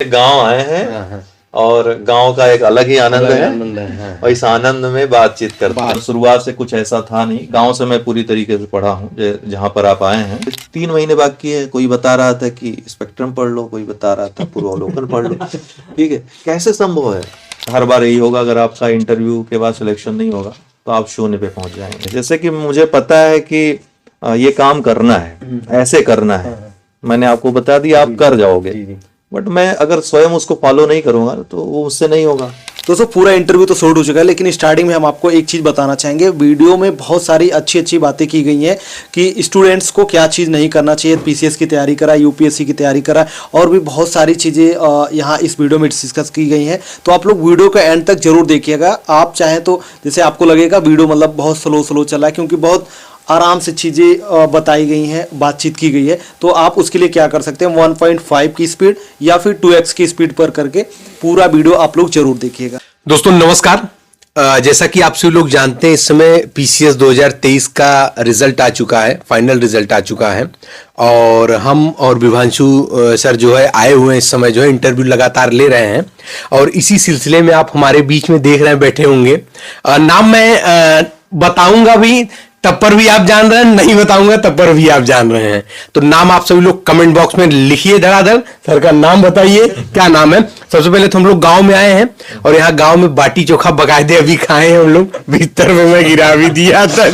गांव आए हैं और गांव का एक अलग ही आनंद है। और इस आनंद में बातचीत करते हैं। शुरुआत से कुछ ऐसा था नहीं, गांव से मैं पूरी तरीके से पढ़ा हूँ जहाँ पर आप आए हैं। 3 महीने बाकी है। कोई बता रहा था कि स्पेक्ट्रम पढ़ लो, कोई बता रहा था पूर्वावलोकन पढ़ लो। ठीक है, कैसे संभव है? हर बार यही होगा, अगर आपका इंटरव्यू के बाद सिलेक्शन नहीं होगा तो आप शून्य पे पहुंच जाएंगे। जैसे कि मुझे पता है कि ये काम करना है, ऐसे करना है, मैंने आपको बता दिया, आप कर जाओगे। बट मैं अगर स्वयं उसको फॉलो नहीं करूंगा तो वो उससे नहीं होगा। दोस्तों पूरा इंटरव्यू तो शॉर्ट हो चुका है, लेकिन स्टार्टिंग में हम आपको एक चीज़ बताना चाहेंगे। वीडियो में बहुत सारी अच्छी अच्छी बातें की गई हैं कि स्टूडेंट्स को क्या चीज़ नहीं करना चाहिए, पीसीएस की तैयारी करा, यूपीएससी की तैयारी करा, और भी बहुत सारी चीज़ें यहाँ इस वीडियो में डिस्कस की गई हैं। तो आप लोग वीडियो का एंड तक जरूर देखिएगा। आप चाहें तो जैसे आपको लगेगा वीडियो मतलब बहुत स्लो चला है, क्योंकि बहुत आराम से चीज़ें बताई गई हैं, बातचीत की गई है। तो आप उसके लिए क्या कर सकते हैं, 1.5 की स्पीड या फिर 2x की स्पीड पर करके पूरा वीडियो आप लोग जरूर देखिएगा। दोस्तों नमस्कार। जैसा कि आप सभी लोग जानते हैं, इस समय पीसीएस 2023 का रिजल्ट आ चुका है, फाइनल रिजल्ट आ चुका है, और हम और विभांशु सर जो है आए हुए हैं इस समय, जो है इंटरव्यू लगातार ले रहे हैं। और इसी सिलसिले में आप हमारे बीच में देख रहे हैं, बैठे होंगे। नाम मैं बताऊंगा भी तब पर भी आप जान रहे हैं, नहीं बताऊंगा तब पर भी आप जान रहे हैं। तो नाम आप सभी लोग कमेंट बॉक्स में लिखिए धड़ाधड़। सर का नाम बताइए, क्या नाम है? सबसे पहले तो हम लोग गांव में आए हैं और यहाँ गांव में बाटी चोखा बकायदे अभी खाए हैं हम लोग। बिस्तर में मैं गिरा भी दिया था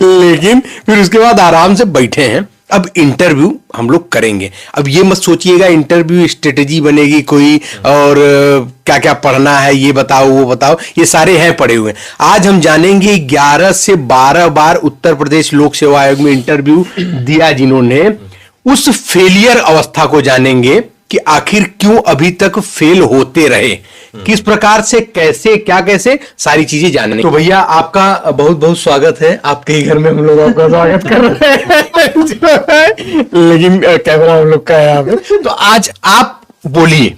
लेकिन फिर उसके बाद आराम से बैठे हैं। अब इंटरव्यू हम लोग करेंगे। अब ये मत सोचिएगा इंटरव्यू स्ट्रेटेजी बनेगी कोई, और क्या क्या पढ़ना है ये बताओ वो बताओ, ये सारे हैं पढ़े हुए। आज हम जानेंगे 11 से 12 बार उत्तर प्रदेश लोक सेवा आयोग में इंटरव्यू दिया जिन्होंने, उस फेलियर अवस्था को जानेंगे कि आखिर क्यों अभी तक फेल होते रहे, किस प्रकार से, कैसे, क्या कैसे, सारी चीजें जानने। तो भैया आपका बहुत बहुत स्वागत है। आपके ही घर में हम लोग आपका स्वागत कर रहे हैं लेकिन कैमरा हम लोग का है यहाँ पे। तो आज आप बोलिए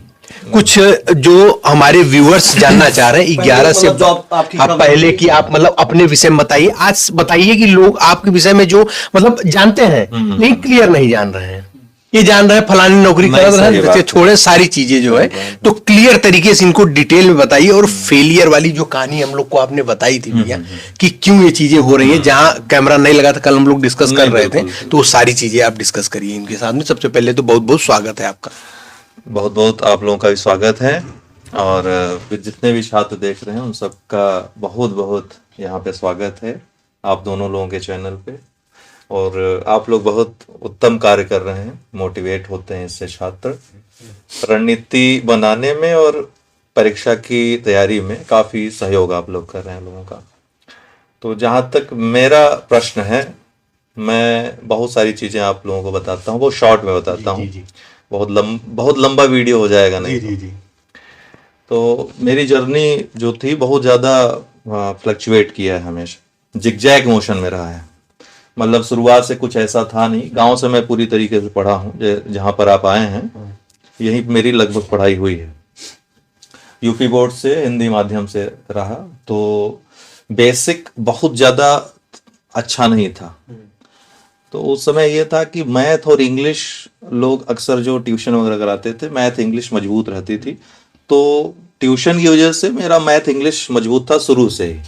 कुछ जो हमारे व्यूअर्स जानना चाह रहे हैं। 11 से आप पहले की आप मतलब अपने विषय में बताइए। आज बताइए कि लोग आपके विषय में जो मतलब जानते हैं लेकिन क्लियर नहीं जान रहे हैं, ये जान रहे हैं फलानी नौकरी कर रहे हैं, छोड़े सारी चीजें जो है, तो क्लियर तरीके से इनको डिटेल में बताइए। और फेलियर वाली जो कहानी हम लोग को आपने बताई थी भैया कि क्यों ये चीजें हो रही हैं, जहां कैमरा नहीं लगा था, कल हम लोग डिस्कस कर रहे थे, तो वो सारी चीजें आप डिस्कस करिए इनके साथ में। सबसे पहले तो बहुत बहुत स्वागत है आपका। बहुत बहुत आप लोगों का भी स्वागत है, और जितने भी छात्र देख रहे हैं उन सबका बहुत बहुत यहाँ पे स्वागत है आप दोनों लोगों के चैनल पे। और आप लोग बहुत उत्तम कार्य कर रहे हैं, मोटिवेट होते हैं इससे छात्र। रणनीति बनाने में और परीक्षा की तैयारी में काफ़ी सहयोग आप लोग कर रहे हैं लोगों का। तो जहाँ तक मेरा प्रश्न है, मैं बहुत सारी चीज़ें आप लोगों को बताता हूँ, बहुत शॉर्ट में बताता हूँ। बहुत लंबा वीडियो हो जाएगा नहीं। तो मेरी जर्नी जो थी बहुत ज़्यादा फ्लक्चुएट किया है, हमेशा जिगजैग मोशन में रहा है। मतलब शुरुआत से कुछ ऐसा था नहीं। गांव से मैं पूरी तरीके से पढ़ा हूँ, जहाँ पर आप आए हैं यही मेरी लगभग पढ़ाई हुई है। यूपी बोर्ड से हिंदी माध्यम से रहा, तो बेसिक बहुत ज़्यादा अच्छा नहीं था। तो उस समय ये था कि मैथ और इंग्लिश, लोग अक्सर जो ट्यूशन वगैरह कराते थे, मैथ इंग्लिश मजबूत रहती थी। तो ट्यूशन की वजह से मेरा मैथ इंग्लिश मजबूत था शुरू से ही,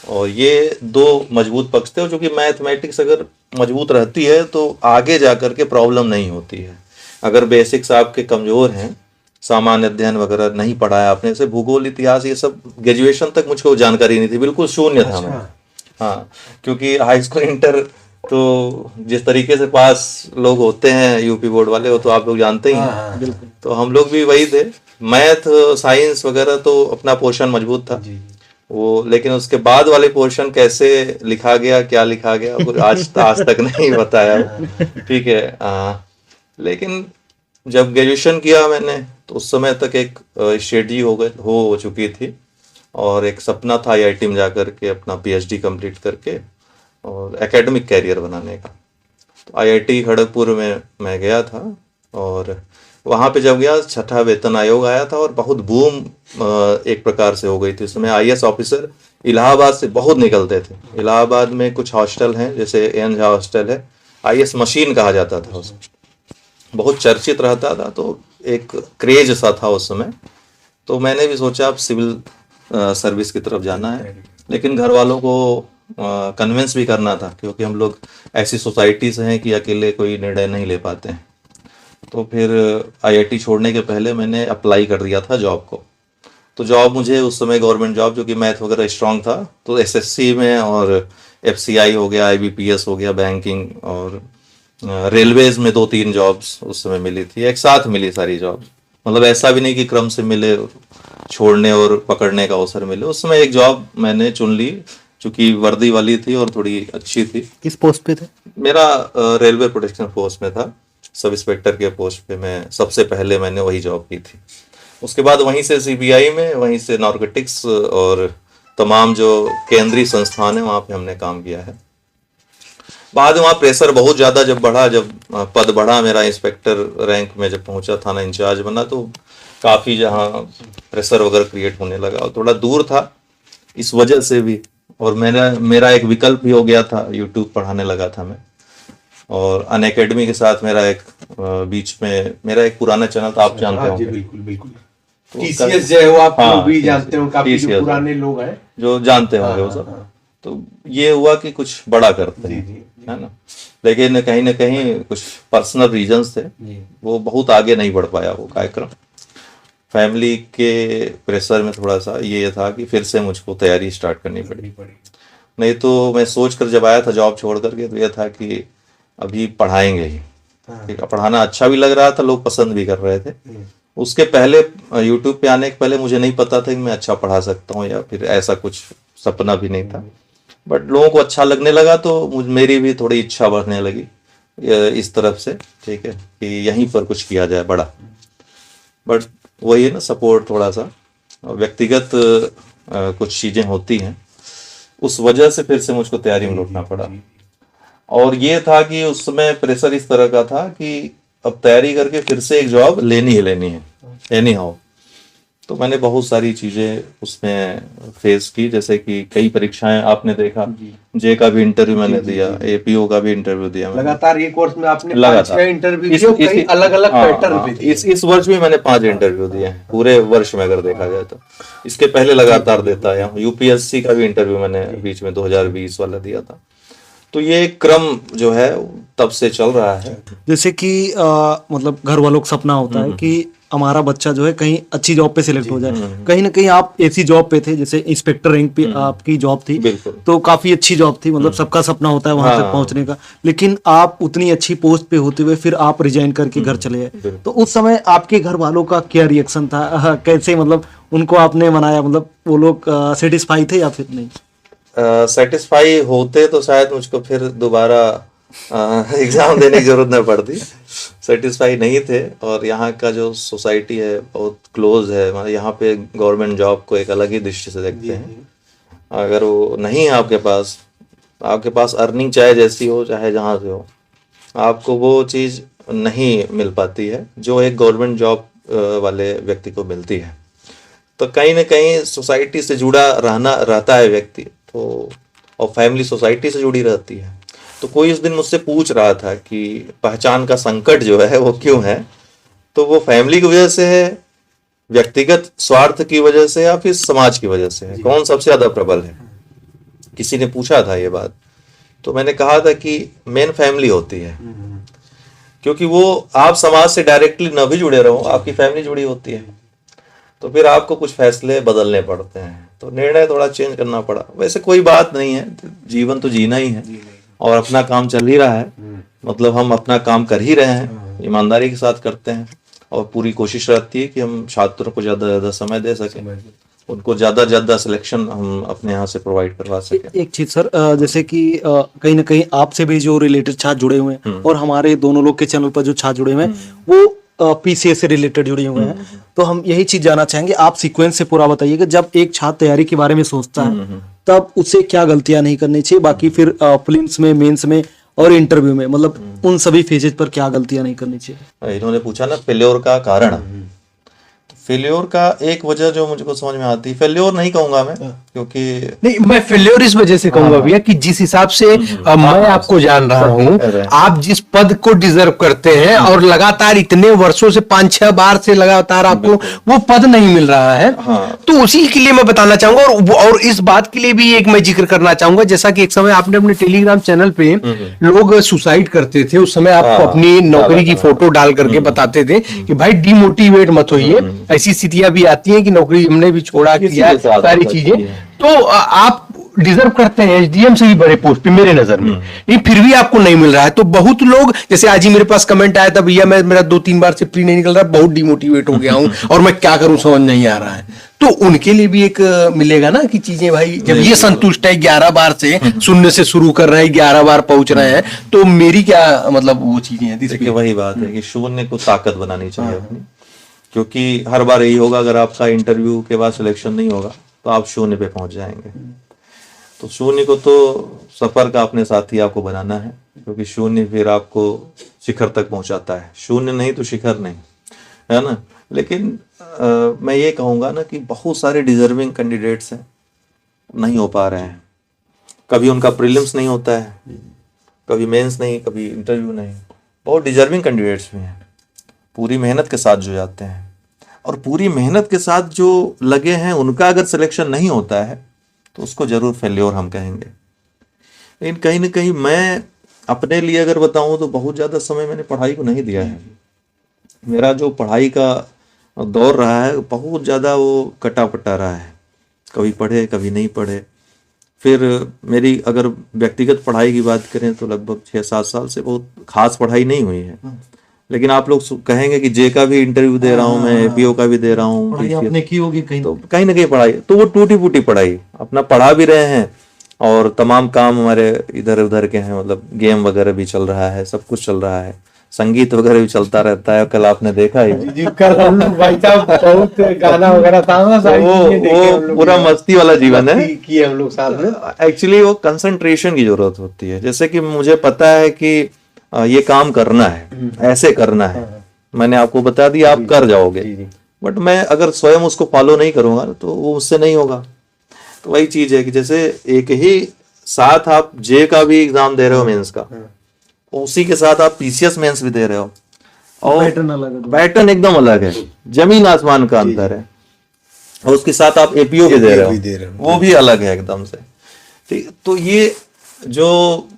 और ये 2 मजबूत पक्ष थे। जो कि मैथमेटिक्स अगर मजबूत रहती है तो आगे जाकर के प्रॉब्लम नहीं होती है। अगर बेसिक्स आपके कमज़ोर हैं, सामान्य अध्ययन वगैरह नहीं पढ़ा है आपने, जैसे भूगोल, इतिहास, ये सब ग्रेजुएशन तक मुझको जानकारी नहीं थी, बिल्कुल शून्य था मैं। हाँ, क्योंकि हाई स्कूल इंटर तो जिस तरीके से पास लोग होते हैं यूपी बोर्ड वाले, वो तो आप लोग जानते ही हैं। तो हम लोग भी वही थे। मैथ, साइंस वगैरह तो अपना पोर्शन मजबूत था वो, लेकिन उसके बाद वाले पोर्शन कैसे लिखा गया, क्या लिखा गया, आज तक नहीं बताया। ठीक है। लेकिन जब ग्रेजुएशन किया मैंने, तो उस समय तक एक स्ट्रेटजी हो चुकी थी, और एक सपना था आईआईटी में जाकर के अपना पीएचडी कंप्लीट करके और एकेडमिक कैरियर बनाने का। तो आईआईटी खड़गपुर में मैं गया था, और वहाँ पे जब गया, 6ठा वेतन आयोग आया था और बहुत बूम एक प्रकार से हो गई थी। उसमें आईएएस ऑफिसर इलाहाबाद से बहुत निकलते थे। इलाहाबाद में कुछ हॉस्टल हैं, जैसे एन झा हॉस्टल है, आईएएस मशीन कहा जाता था उसको, बहुत चर्चित रहता था। तो एक क्रेज सा था उस समय, तो मैंने भी सोचा अब सिविल सर्विस की तरफ जाना है, लेकिन घर वालों को कन्विंस भी करना था, क्योंकि हम लोग ऐसी सोसाइटी से हैं कि अकेले कोई निर्णय नहीं ले पाते हैं। तो फिर आईआईटी छोड़ने के पहले मैंने अप्लाई कर दिया था जॉब को। तो जॉब मुझे उस समय गवर्नमेंट जॉब, जो कि मैथ वगैरह स्ट्रांग था, तो एसएससी में और एफसीआई हो गया, आईबीपीएस हो गया, बैंकिंग और रेलवेज में 2-3 जॉब्स उस समय मिली थी, एक साथ मिली सारी जॉब्स। मतलब ऐसा भी नहीं कि क्रम से मिले, छोड़ने और पकड़ने का अवसर मिले। उस समय एक जॉब मैंने चुन ली, चूंकि वर्दी वाली थी और थोड़ी अच्छी थी। किस पोस्ट पे थे? मेरा रेलवे प्रोटेक्शन फोर्स में था, सब इंस्पेक्टर के पोस्ट पे मैं सबसे पहले मैंने वही जॉब की थी। उसके बाद वहीं से सीबीआई में, वहीं से नारकोटिक्स और तमाम जो केंद्रीय संस्थान है वहाँ पे हमने काम किया है। बाद में वहाँ प्रेशर बहुत ज़्यादा जब बढ़ा, जब पद बढ़ा मेरा, इंस्पेक्टर रैंक में जब पहुंचा, थाना इंचार्ज बना, तो काफ़ी जहाँ प्रेशर वगैरह क्रिएट होने लगा, और थोड़ा दूर था इस वजह से भी। और मेरा एक विकल्प भी हो गया था, यूट्यूब पढ़ाने लगा था मैं, और अनअकैडमी के साथ मेरा एक बीच में मेरा एक पुराना चैनल था, आप जानते होंगे। बिल्कुल बिल्कुल। टीसीएस जो है वो आप लोग भी जानते हो, काफी जो पुराने लोग हैं जो जानते होंगे वो सब। तो ये हुआ कि कुछ बड़ा करते हैं, है ना, लेकिन कहीं ना कहीं कुछ पर्सनल रीजंस थे, वो बहुत आगे नहीं बढ़ पाया वो कार्यक्रम। फैमिली के प्रेशर में थोड़ा सा ये था कि फिर से मुझको तैयारी स्टार्ट करनी पड़ी। नहीं तो मैं सोच कर जब आया था जॉब छोड़ करके, तो ये था कि अभी पढ़ाएंगे ही। पढ़ाना अच्छा भी लग रहा था, लोग पसंद भी कर रहे थे। उसके पहले यूट्यूब पे आने के पहले मुझे नहीं पता था कि मैं अच्छा पढ़ा सकता हूँ, या फिर ऐसा कुछ सपना भी नहीं था। बट लोगों को अच्छा लगने लगा, तो मेरी भी थोड़ी इच्छा बढ़ने लगी इस तरफ से, ठीक है, कि यहीं पर कुछ किया जाए बड़ा। बट वही है ना, सपोर्ट थोड़ा सा व्यक्तिगत कुछ चीज़ें होती हैं, उस वजह से फिर से मुझको तैयारी में लौटना पड़ा। और ये था कि उस समय प्रेशर इस तरह का था कि अब तैयारी करके फिर से एक जॉब लेनी ही लेनी है एनी हाउ। तो मैंने बहुत सारी चीज़ें उसमें फेस की, जैसे कि कई परीक्षाएं आपने देखा, जे का भी इंटरव्यू मैंने दिया, एपीओ का भी इंटरव्यू दिया। लगातार एक कोर्स में आपने लगातार इंटरव्यू दिए, कई अलग-अलग पैटर्न पे दिए। इस वर्ष भी मैंने 5 इंटरव्यू दिए हैं पूरे वर्ष में, अगर देखा जाए तो। इसके पहले लगातार देता है। यूपीएससी का भी इंटरव्यू मैंने बीच में 2020 वाला दिया था। तो ये क्रम जो है तब से चल रहा है। जैसे कि मतलब घर वालों का सपना होता है कि हमारा बच्चा जो है कहीं अच्छी जॉब पे सिलेक्ट हो जाए। कहीं ना कहीं आप ऐसी जॉब पे थे, जैसे इंस्पेक्टर रैंक पे आपकी जॉब थी, तो काफी अच्छी जॉब थी, मतलब सबका सपना होता है वहां तक पहुंचने का। लेकिन आप उतनी अच्छी पोस्ट पे होते हुए फिर आप रिजाइन करके घर चले गए, तो उस समय आपके घर वालों का क्या रिएक्शन था? कैसे मतलब उनको आपने मनाया? मतलब वो लोग सेटिस्फाई थे या फिर नहीं? सेटिस्फाई होते तो शायद मुझको फिर दोबारा एग्जाम देने की जरूरत न पड़ती। सेटिस्फाई नहीं थे, और यहाँ का जो सोसाइटी है बहुत क्लोज है, मतलब यहाँ पे गवर्नमेंट जॉब को एक अलग ही दृष्टि से देखते हैं। अगर वो नहीं है आपके पास अर्निंग चाहे जैसी हो, चाहे जहाँ से हो, आपको वो चीज़ नहीं मिल पाती है जो एक गवर्नमेंट जॉब वाले व्यक्ति को मिलती है। तो कहीं ना कहीं सोसाइटी से जुड़ा रहता है व्यक्ति, तो और फैमिली सोसाइटी से जुड़ी रहती है। तो कोई उस दिन मुझसे पूछ रहा था कि पहचान का संकट जो है वो क्यों है, तो वो फैमिली की वजह से है, व्यक्तिगत स्वार्थ की वजह से, या फिर समाज की वजह से है, कौन सबसे ज्यादा प्रबल है? किसी ने पूछा था ये बात, तो मैंने कहा था कि मेन फैमिली होती है, क्योंकि वो आप समाज से डायरेक्टली न भी जुड़े रहो, आपकी फैमिली जुड़ी होती है, तो फिर आपको कुछ फैसले बदलने पड़ते हैं। तो निर्णय थोड़ा चेंज करना पड़ा। वैसे कोई बात नहीं है, जीवन तो जीना ही है, और अपना काम चल ही रहा है। मतलब हम अपना काम कर ही रहे हैं, ईमानदारी के साथ करते हैं, और पूरी कोशिश रहती है कि हम छात्रों को ज़्यादा से ज़्यादा समय दे सकें, उनको ज़्यादा से ज़्यादा सिलेक्शन हम अपने यहाँ से प्रोवाइड करवा सकें। एक चीज सर, जैसे कि कहीं ना कहीं आपसे भी जो रिलेटेड छात्र जुड़े हुए हैं, और हमारे दोनों लोग के चैनल पर जो छात्र जुड़े हुए हैं, वो पीसीएस से रिलेटेड जुड़े हुए हैं। तो हम यही चीज जानना चाहेंगे, आप सीक्वेंस से पूरा बताइए कि जब एक छात्र तैयारी के बारे में सोचता है, तब उसे क्या गलतियां नहीं करनी चाहिए, बाकी फिर प्रीलिम्स में, मेंस में और इंटरव्यू में, मतलब उन सभी फेजेज पर क्या गलतियां नहीं करनी चाहिए? इन्होंने पूछा ना फेल्योर का कारण। फेल्योर का एक वजह जो मुझको समझ में आती है, फेल्योर नहीं कहूंगा मैं, क्योंकि नहीं, मैं फेल्योर इस वजह से कहूंगा भैया कि जिस हिसाब से मैं आपको जान रहा हूं, आप जिस पद को डिजर्व करते हैं और लगातार इतने वर्षों से 5-6 बार से लगातार आपको वो पद नहीं मिल रहा है, तो उसी के लिए मैं बताना चाहूंगा। और इस बात के लिए भी एक मैं जिक्र करना चाहूंगा, जैसा कि एक समय आपने अपने टेलीग्राम चैनल पे लोग सुसाइड करते थे, उस समय आपको अपनी नौकरी की फोटो डाल करके बताते थे कि भाई डिमोटिवेट मत होइए, ऐसी स्थितियां भी आती हैं कि नौकरी हमने भी छोड़ा, किया सारी चीजें, तो आप डिजर्व करते हैं एसडीएम से भी बड़े पोस्ट पे मेरे नजर में, नहीं फिर भी आपको नहीं मिल रहा है। तो बहुत लोग, जैसे आज ही मेरे पास कमेंट आया था, भैया मैं मेरा 2-3 बार से प्री नहीं निकल रहा, बहुत डिमोटिवेट हो गया हूं और मैं क्या करूं समझ नहीं आ रहा है। तो उनके लिए भी एक मिलेगा ना कि चीजें, भाई जब ये संतुष्ट है 11 बार से शून्य से शुरू कर रहे हैं, 11 बार पहुंच रहे हैं, तो मेरी क्या मतलब वो चीजें हैं। देखिए वही बात है कि शून्य को ताकत बनानी चाहिए अपनी, क्योंकि हर बार यही होगा, अगर आपका इंटरव्यू के बाद सिलेक्शन नहीं होगा तो आप शून्य पे पहुंच जाएंगे। तो शून्य को तो सफर का अपने साथी आपको बनाना है, क्योंकि शून्य फिर आपको शिखर तक पहुंचाता है, शून्य नहीं तो शिखर नहीं, है ना। लेकिन मैं ये कहूंगा ना कि बहुत सारे डिजर्विंग कैंडिडेट्स हैं, नहीं हो पा रहे हैं, कभी उनका प्रीलिम्स नहीं होता है, कभी मेंस नहीं, कभी इंटरव्यू नहीं। बहुत डिजर्विंग कैंडिडेट्स भी हैं, पूरी मेहनत के साथ जो जाते हैं, और पूरी मेहनत के साथ जो लगे हैं, उनका अगर सिलेक्शन नहीं होता है तो उसको जरूर फेल्योर हम कहेंगे। लेकिन कहीं ना कहीं मैं अपने लिए अगर बताऊं तो बहुत ज़्यादा समय मैंने पढ़ाई को नहीं दिया है। मेरा जो पढ़ाई का दौर रहा है बहुत ज़्यादा वो कटा पटा रहा है, कभी पढ़े कभी नहीं पढ़े। फिर मेरी अगर व्यक्तिगत पढ़ाई की बात करें तो लगभग 6-7 साल से बहुत खास पढ़ाई नहीं हुई है। लेकिन आप लोग कहेंगे कि जे का भी इंटरव्यू दे रहा हूँ मैं, एपीओ का भी दे रहा हूँ, आपने की होगी कहीं, तो कहीं ना कहीं पढ़ाई तो वो टूटी फूटी पढ़ाई, अपना पढ़ा भी रहे हैं और तमाम काम हमारे इधर उधर के हैं, मतलब गेम वगैरह भी चल रहा है, सब कुछ चल रहा है, संगीत वगैरह भी चलता रहता है। कल आपने देखा ही जी, कल हम लोग भाई साहब बहुत गाना वगैरह था ना, वो पूरा मस्ती वाला जीवन है कि हम लोग साथ में। एक्चुअली वो कंसंट्रेशन की जरूरत होती है। जैसे कि मुझे पता है कि ये काम करना है, ऐसे करना है, मैंने आपको बता दिया, आप कर जाओगे, बट मैं अगर स्वयं उसको फॉलो नहीं करूंगा तो वो उससे नहीं होगा। तो वही चीज है कि जैसे एक ही साथ आप जे का भी एग्जाम दे रहे हो मेंस का, उसी के साथ आप पीसीएस मेंस भी दे रहे हो, और पैटर्न एकदम अलग है, जमीन आसमान का अंतर है। और उसके साथ आप एपीओ भी दे रहे हो, वो भी अलग है एकदम से। ठीक, तो ये जो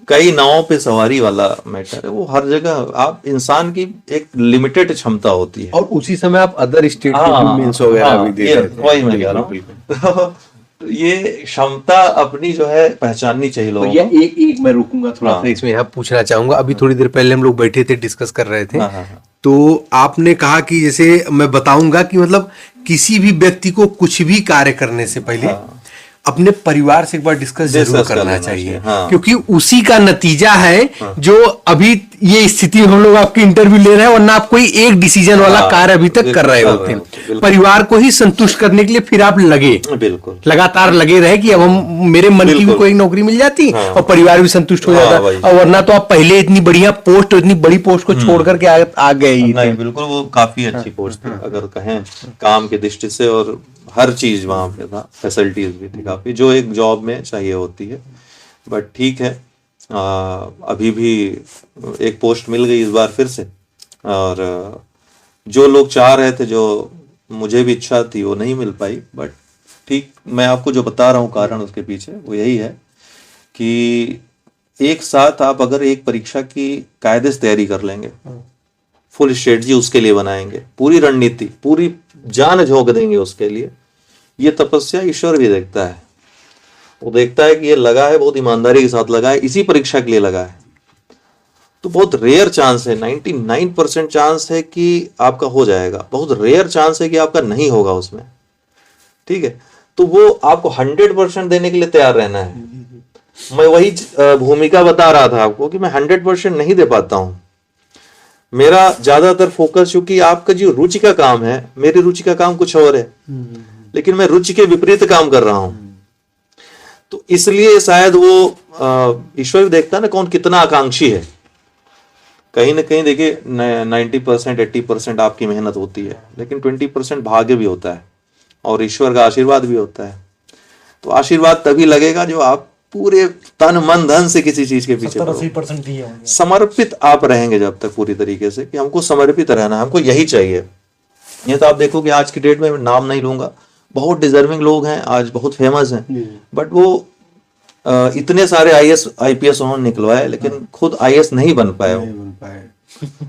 कई नावों पे सवारी वाला मैटर है, वो हर जगह आप इंसान की एक लिमिटेड क्षमता होती है, और उसी समय आप अदर स्टेट के मेंस वगैरह भी दे रहे हैं। वही मैं कह रहा हूँ। तो ये क्षमता अपनी जो है पहचाननी चाहिए लोगों को। एक मैं रुकूंगा थोड़ा सा इसमें, यहाँ पूछना चाहूंगा। अभी थोड़ी देर पहले हम लोग बैठे थे, डिस्कस कर रहे थे, तो आपने कहा कि जैसे मैं बताऊंगा कि मतलब किसी भी व्यक्ति को कुछ भी कार्य करने से पहले अपने परिवार से एक बार डिस्कस जरूर करना चाहिए, क्योंकि उसी का नतीजा है जो अभी ये स्थिति हम लोग आपके इंटरव्यू ले रहे हैं, वरना आप कोई एक डिसीजन वाला कार्य अभी तक कर रहे होते हैं। परिवार को ही संतुष्ट करने के लिए फिर आप लगे, बिल्कुल लगातार लगे रहे कि अब हम मेरे मन की भी कोई नौकरी मिल जाती और परिवार भी संतुष्ट हो जाता, और वरना तो आप पहले इतनी बढ़िया पोस्ट, इतनी बड़ी पोस्ट को छोड़ करके आ गए ही। नहीं, बिल्कुल वो काफी अच्छी पोस्ट थी अगर कहें काम की दृष्टि से, और हर चीज वहां पे था, फैसिलिटीज भी थी काफी, जो एक जॉब में चाहिए होती है। बट ठीक है, अभी भी एक पोस्ट मिल गई इस बार फिर से, और जो लोग चाह रहे थे, जो मुझे भी इच्छा थी, वो नहीं मिल पाई। बट ठीक, मैं आपको जो बता रहा हूँ कारण उसके पीछे वो यही है कि एक साथ आप अगर एक परीक्षा की कायदे से तैयारी कर लेंगे, फुल स्ट्रेटजी उसके लिए बनाएंगे, पूरी रणनीति, पूरी जान झोंक देंगे उसके लिए, ये तपस्या ईश्वर भी देखता है। वो देखता है कि ये लगा है, बहुत ईमानदारी के साथ लगा है, इसी परीक्षा के लिए लगा है, तो बहुत रेयर चांस है, 99% चांस है कि आपका हो जाएगा, बहुत रेयर चांस है कि आपका नहीं होगा उसमें। ठीक है, तो वो आपको 100% देने के लिए तैयार रहना है। मैं वही भूमिका बता रहा था आपको कि मैं 100% नहीं दे पाता हूं। मेरा ज्यादातर फोकस, क्योंकि आपका जो रुचि का काम है, मेरी रुचि का काम कुछ और है, लेकिन मैं रुचि के विपरीत काम कर रहा हूं, तो इसलिए शायद वो ईश्वर देखता है ना कौन कितना आकांक्षी है। कहीं ना कहीं देखिए 90% 80% आपकी मेहनत होती है, लेकिन 20% भाग्य भी होता है और ईश्वर का आशीर्वाद भी होता है। तो आशीर्वाद तभी लगेगा जो आप पूरे तन मन धन से किसी चीज के पीछे 70-80% दिए होंगे। समर्पित आप रहेंगे जब तक पूरी तरीके से कि हमको समर्पित रहना है, हमको यही चाहिए। ये तो आप देखो कि आज की डेट में नाम नहीं लूंगा, बहुत डिजर्विंग लोग हैं आज, बहुत फेमस हैं, बट वो इतने सारे IAS IPS उन्होंने निकलवाए लेकिन खुद IAS नहीं बन पाए वो।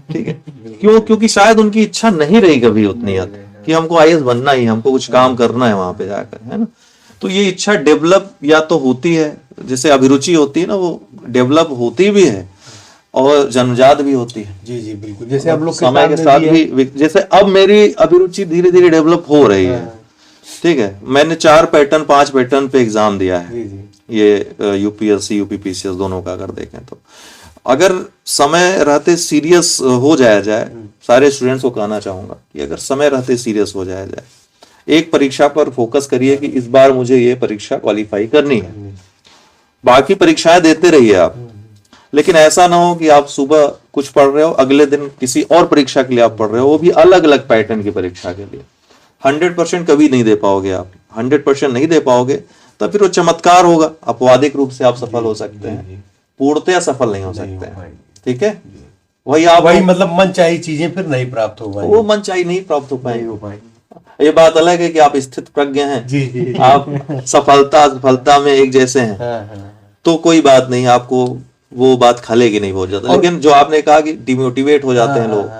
ठीक है, क्यों? क्योंकि शायद उनकी इच्छा नहीं रही कभी उतनी कि हमको IAS बनना ही, हमको कुछ काम करना है वहां पे जाकर, है ना। तो ये इच्छा डेवलप या तो होती है, जैसे अभिरुचि होती है ना, वो डेवलप होती भी है और जन्मजात भी होती है। जी जी बिल्कुल, जैसे हम लोग समय के साथ भी, जैसे अब मेरी अभिरुचि धीरे धीरे डेवलप हो रही है। ठीक है, मैंने 4 पैटर्न 5 पैटर्न पे एग्जाम दिया है, ये UPSC UPPCS दोनों का अगर देखें तो। अगर समय रहते सीरियस हो जाए, सारे स्टूडेंट्स को कहना चाहूंगा कि अगर समय रहते सीरियस हो जाए, एक परीक्षा पर फोकस करिए कि इस बार मुझे ये परीक्षा क्वालिफाई करनी है, बाकी परीक्षाएं देते रहिए आप, लेकिन ऐसा ना हो कि आप सुबह कुछ पढ़ रहे हो, अगले दिन किसी और परीक्षा के लिए आप पढ़ रहे हो, वो भी अलग अलग पैटर्न की परीक्षा के लिए। 100% कभी नहीं दे पाओगे आप, 100% नहीं दे पाओगे तो फिर वो चमत्कार होगा, अपवादिक रूप से आप सफल हो सकते हैं, पूर्णतया सफल नहीं हो सकते हैं। ठीक है, वही मतलब मनचाही चीजें फिर नहीं प्राप्त हो पाएंगी, वो मनचाही नहीं प्राप्त हो पाएंगी। ये बात अलग है कि आप स्थित प्रज्ञ हैं, जी। आप सफलता में एक जैसे हैं, तो कोई बात नहीं, आपको वो बात खलेगी नहीं बहुत ज्यादा। लेकिन जो आपने कहा कि डिमोटिवेट हो जाते हैं लोग,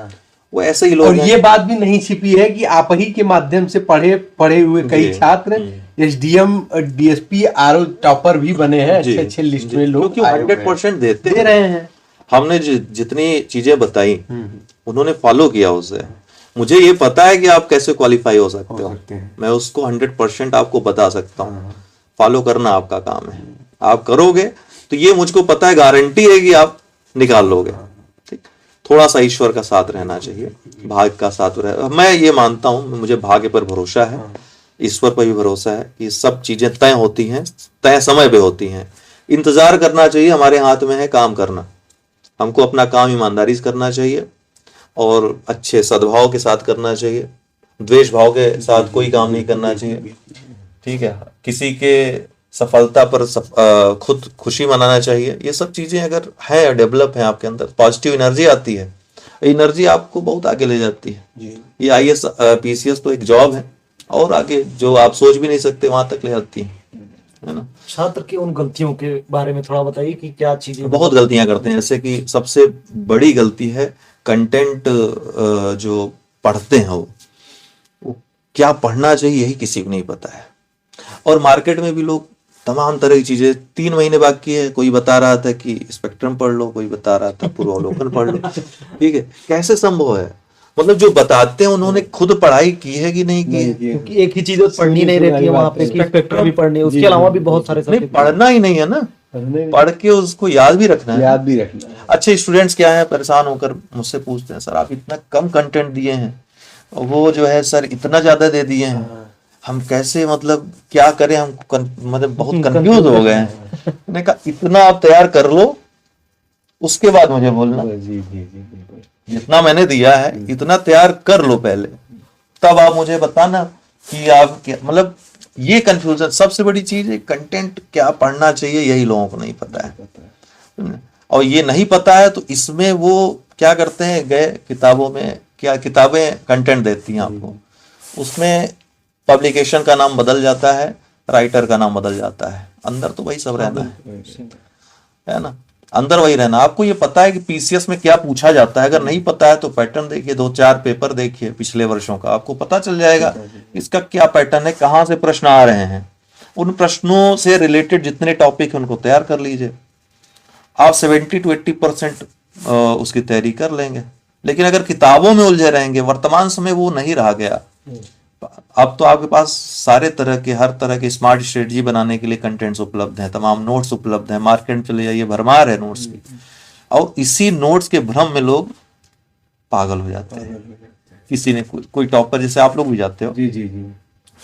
वो ऐसे ही लोग और हैं। ये बात भी नहीं छिपी है कि आप ही के माध्यम से पढ़े हुए कई छात्र SDM DSP RO टॉपर भी बने हैं, अच्छे लिस्ट में लोग, क्योंकि 100% देते दे रहे हैं। हमने जितनी चीजें बताई उन्होंने फॉलो किया उसे। मुझे ये पता है कि आप कैसे क्वालिफाई हो सकते हो, मैं उसको 100% आपको बता सकता हूँ। फॉलो करना आपका काम है, आप करोगे तो ये मुझको पता है, गारंटी है कि आप निकाल लोगे। ठीक, थोड़ा सा ईश्वर का साथ रहना चाहिए, भाग्य का साथ रहे। मैं ये मानता हूँ, मुझे भाग्य पर भरोसा है, ईश्वर पर भी भरोसा है कि सब चीजें तय होती हैं, तय समय पे होती हैं। इंतजार करना चाहिए, हमारे हाथ में है काम करना। हमको अपना काम ईमानदारी से करना चाहिए और अच्छे सद्भाव के साथ करना चाहिए, द्वेष भाव के साथ कोई काम नहीं करना चाहिए। ठीक है, किसी के सफलता पर खुद खुशी मनाना चाहिए। ये सब चीजें अगर है, डेवलप है आपके अंदर, पॉजिटिव एनर्जी आती है, एनर्जी आपको बहुत आगे ले जाती है। ये IAS PCS तो एक जॉब है, और आगे जो आप सोच भी नहीं सकते वहां तक ले जाती है ना। छात्र की उन गलतियों के बारे में थोड़ा बताइए कि क्या चीजें। बहुत गलतियां करते हैं, जैसे कि सबसे बड़ी गलती है कंटेंट जो पढ़ते हैं वो क्या पढ़ना चाहिए यही किसी को नहीं पता है। और मार्केट में भी लोग तमाम तरह की चीजें, 3 महीने बाकी है, कोई बता रहा था कि स्पेक्ट्रम पढ़ लो, कोई बता रहा था पूर्वावलोकन पढ़ लो। ठीक है, कैसे संभव है? मतलब जो बताते हैं उन्होंने खुद पढ़ाई की है कि नहीं की है? क्योंकि एक ही चीज पढ़नी नहीं रहती है वहां पे, स्पेक्ट्रम भी पढ़नी है, उसके अलावा भी बहुत सारे नहीं, पढ़ना ही नहीं है ना, पढ़ के उसको याद भी रखना है। अच्छे स्टूडेंट्स क्या है, परेशान होकर मुझसे पूछते हैं, सर आप इतना कम कंटेंट दिए हैं, वो जो है सर इतना ज्यादा दे दिए हैं, हम कैसे, मतलब क्या करें, हम मतलब बहुत कंफ्यूज हो गए हैं। मैंने कहा इतना आप तैयार कर लो, उसके बाद मुझे बोलना। जितना मैंने दिया है इतना तैयार कर लो पहले, तब आप मुझे बताना कि आप क्या, मतलब ये कंफ्यूजन सबसे बड़ी चीज है। कंटेंट क्या पढ़ना चाहिए यही लोगों को नहीं पता है, और ये नहीं पता है तो इसमें वो क्या करते हैं, गए किताबों में, क्या किताबें कंटेंट देती हैं आपको, उसमें पब्लिकेशन का नाम बदल जाता है, राइटर का नाम बदल जाता है, अंदर तो वही सब रहना है ना, अंदर वही रहना। आपको ये पता है कि PCS में क्या पूछा जाता है, अगर नहीं पता है तो पैटर्न देखिए, 2-4 पेपर देखिए पिछले वर्षों का, आपको पता चल जाएगा इसका क्या पैटर्न है, कहाँ से प्रश्न आ रहे हैं। उन प्रश्नों से रिलेटेड जितने टॉपिक हैं उनको तैयार कर लीजिए, आप 70 to 80% उसकी तैयारी कर लेंगे। लेकिन अगर किताबों में उलझे रहेंगे, वर्तमान समय वो नहीं रहा गया, अब तो आपके पास सारे तरह के, हर तरह के स्मार्ट स्ट्रेटजी बनाने के लिए कंटेंट्स उपलब्ध हैं, तमाम नोट्स उपलब्ध हैं, मार्केट में चले जाइए, भरमार है नोट्स की। और इसी नोट्स के भ्रम में लोग पागल हो जाते हैं। किसी ने कोई टॉपर, जैसे आप लोग भी जाते हो,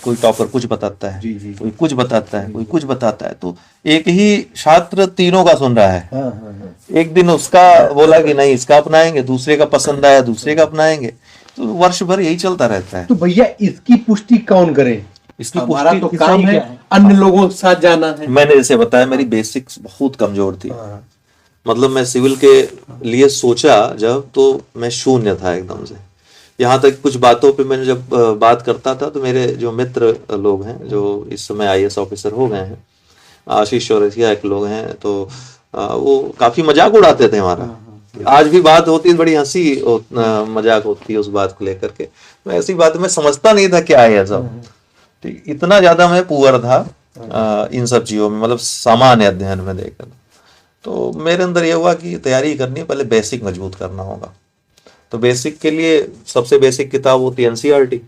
कोई टॉपर कुछ बताता है, जी, जी। कोई कुछ बताता है, कोई कुछ बताता है, तो एक ही छात्र तीनों का सुन रहा है। हाँ, हाँ, हाँ। एक दिन उसका बोला कि नहीं इसका अपनाएंगे, दूसरे का पसंद आया दूसरे का अपनाएंगे, तो वर्ष भर यही चलता रहता है। तो भैया इसकी पुष्टि कौन करे? इसकी हमारा पुष्टि तो काम है अन्य लोगों के साथ जाना है। मैंने जैसे बताया मेरी बेसिक्स बहुत कमजोर थी। मतलब मैं सिविल के लिए सोचा जब, तो मैं शून्य था एकदम से। यहाँ तक कुछ बातों पे मैंने जब बात करता था, तो मेरे जो मित्र लोग हैं जो इस समय IAS ऑफिसर हो गए हैं, आशीष चौरसिया एक लोग हैं, तो वो काफी मजाक उड़ाते थे हमारा। आज भी बात होती है, बड़ी हंसी मजाक होती है उस बात को लेकर के। मैं ऐसी बात मैं समझता नहीं था क्या है सब, ठीक, इतना ज्यादा मैं पुअर था इन सब चीजों में, मतलब सामान्य अध्ययन में देखकर। तो मेरे अंदर यह हुआ कि तैयारी करनी है, पहले बेसिक मजबूत करना होगा। तो बेसिक के लिए सबसे बेसिक किताब होती है NCERT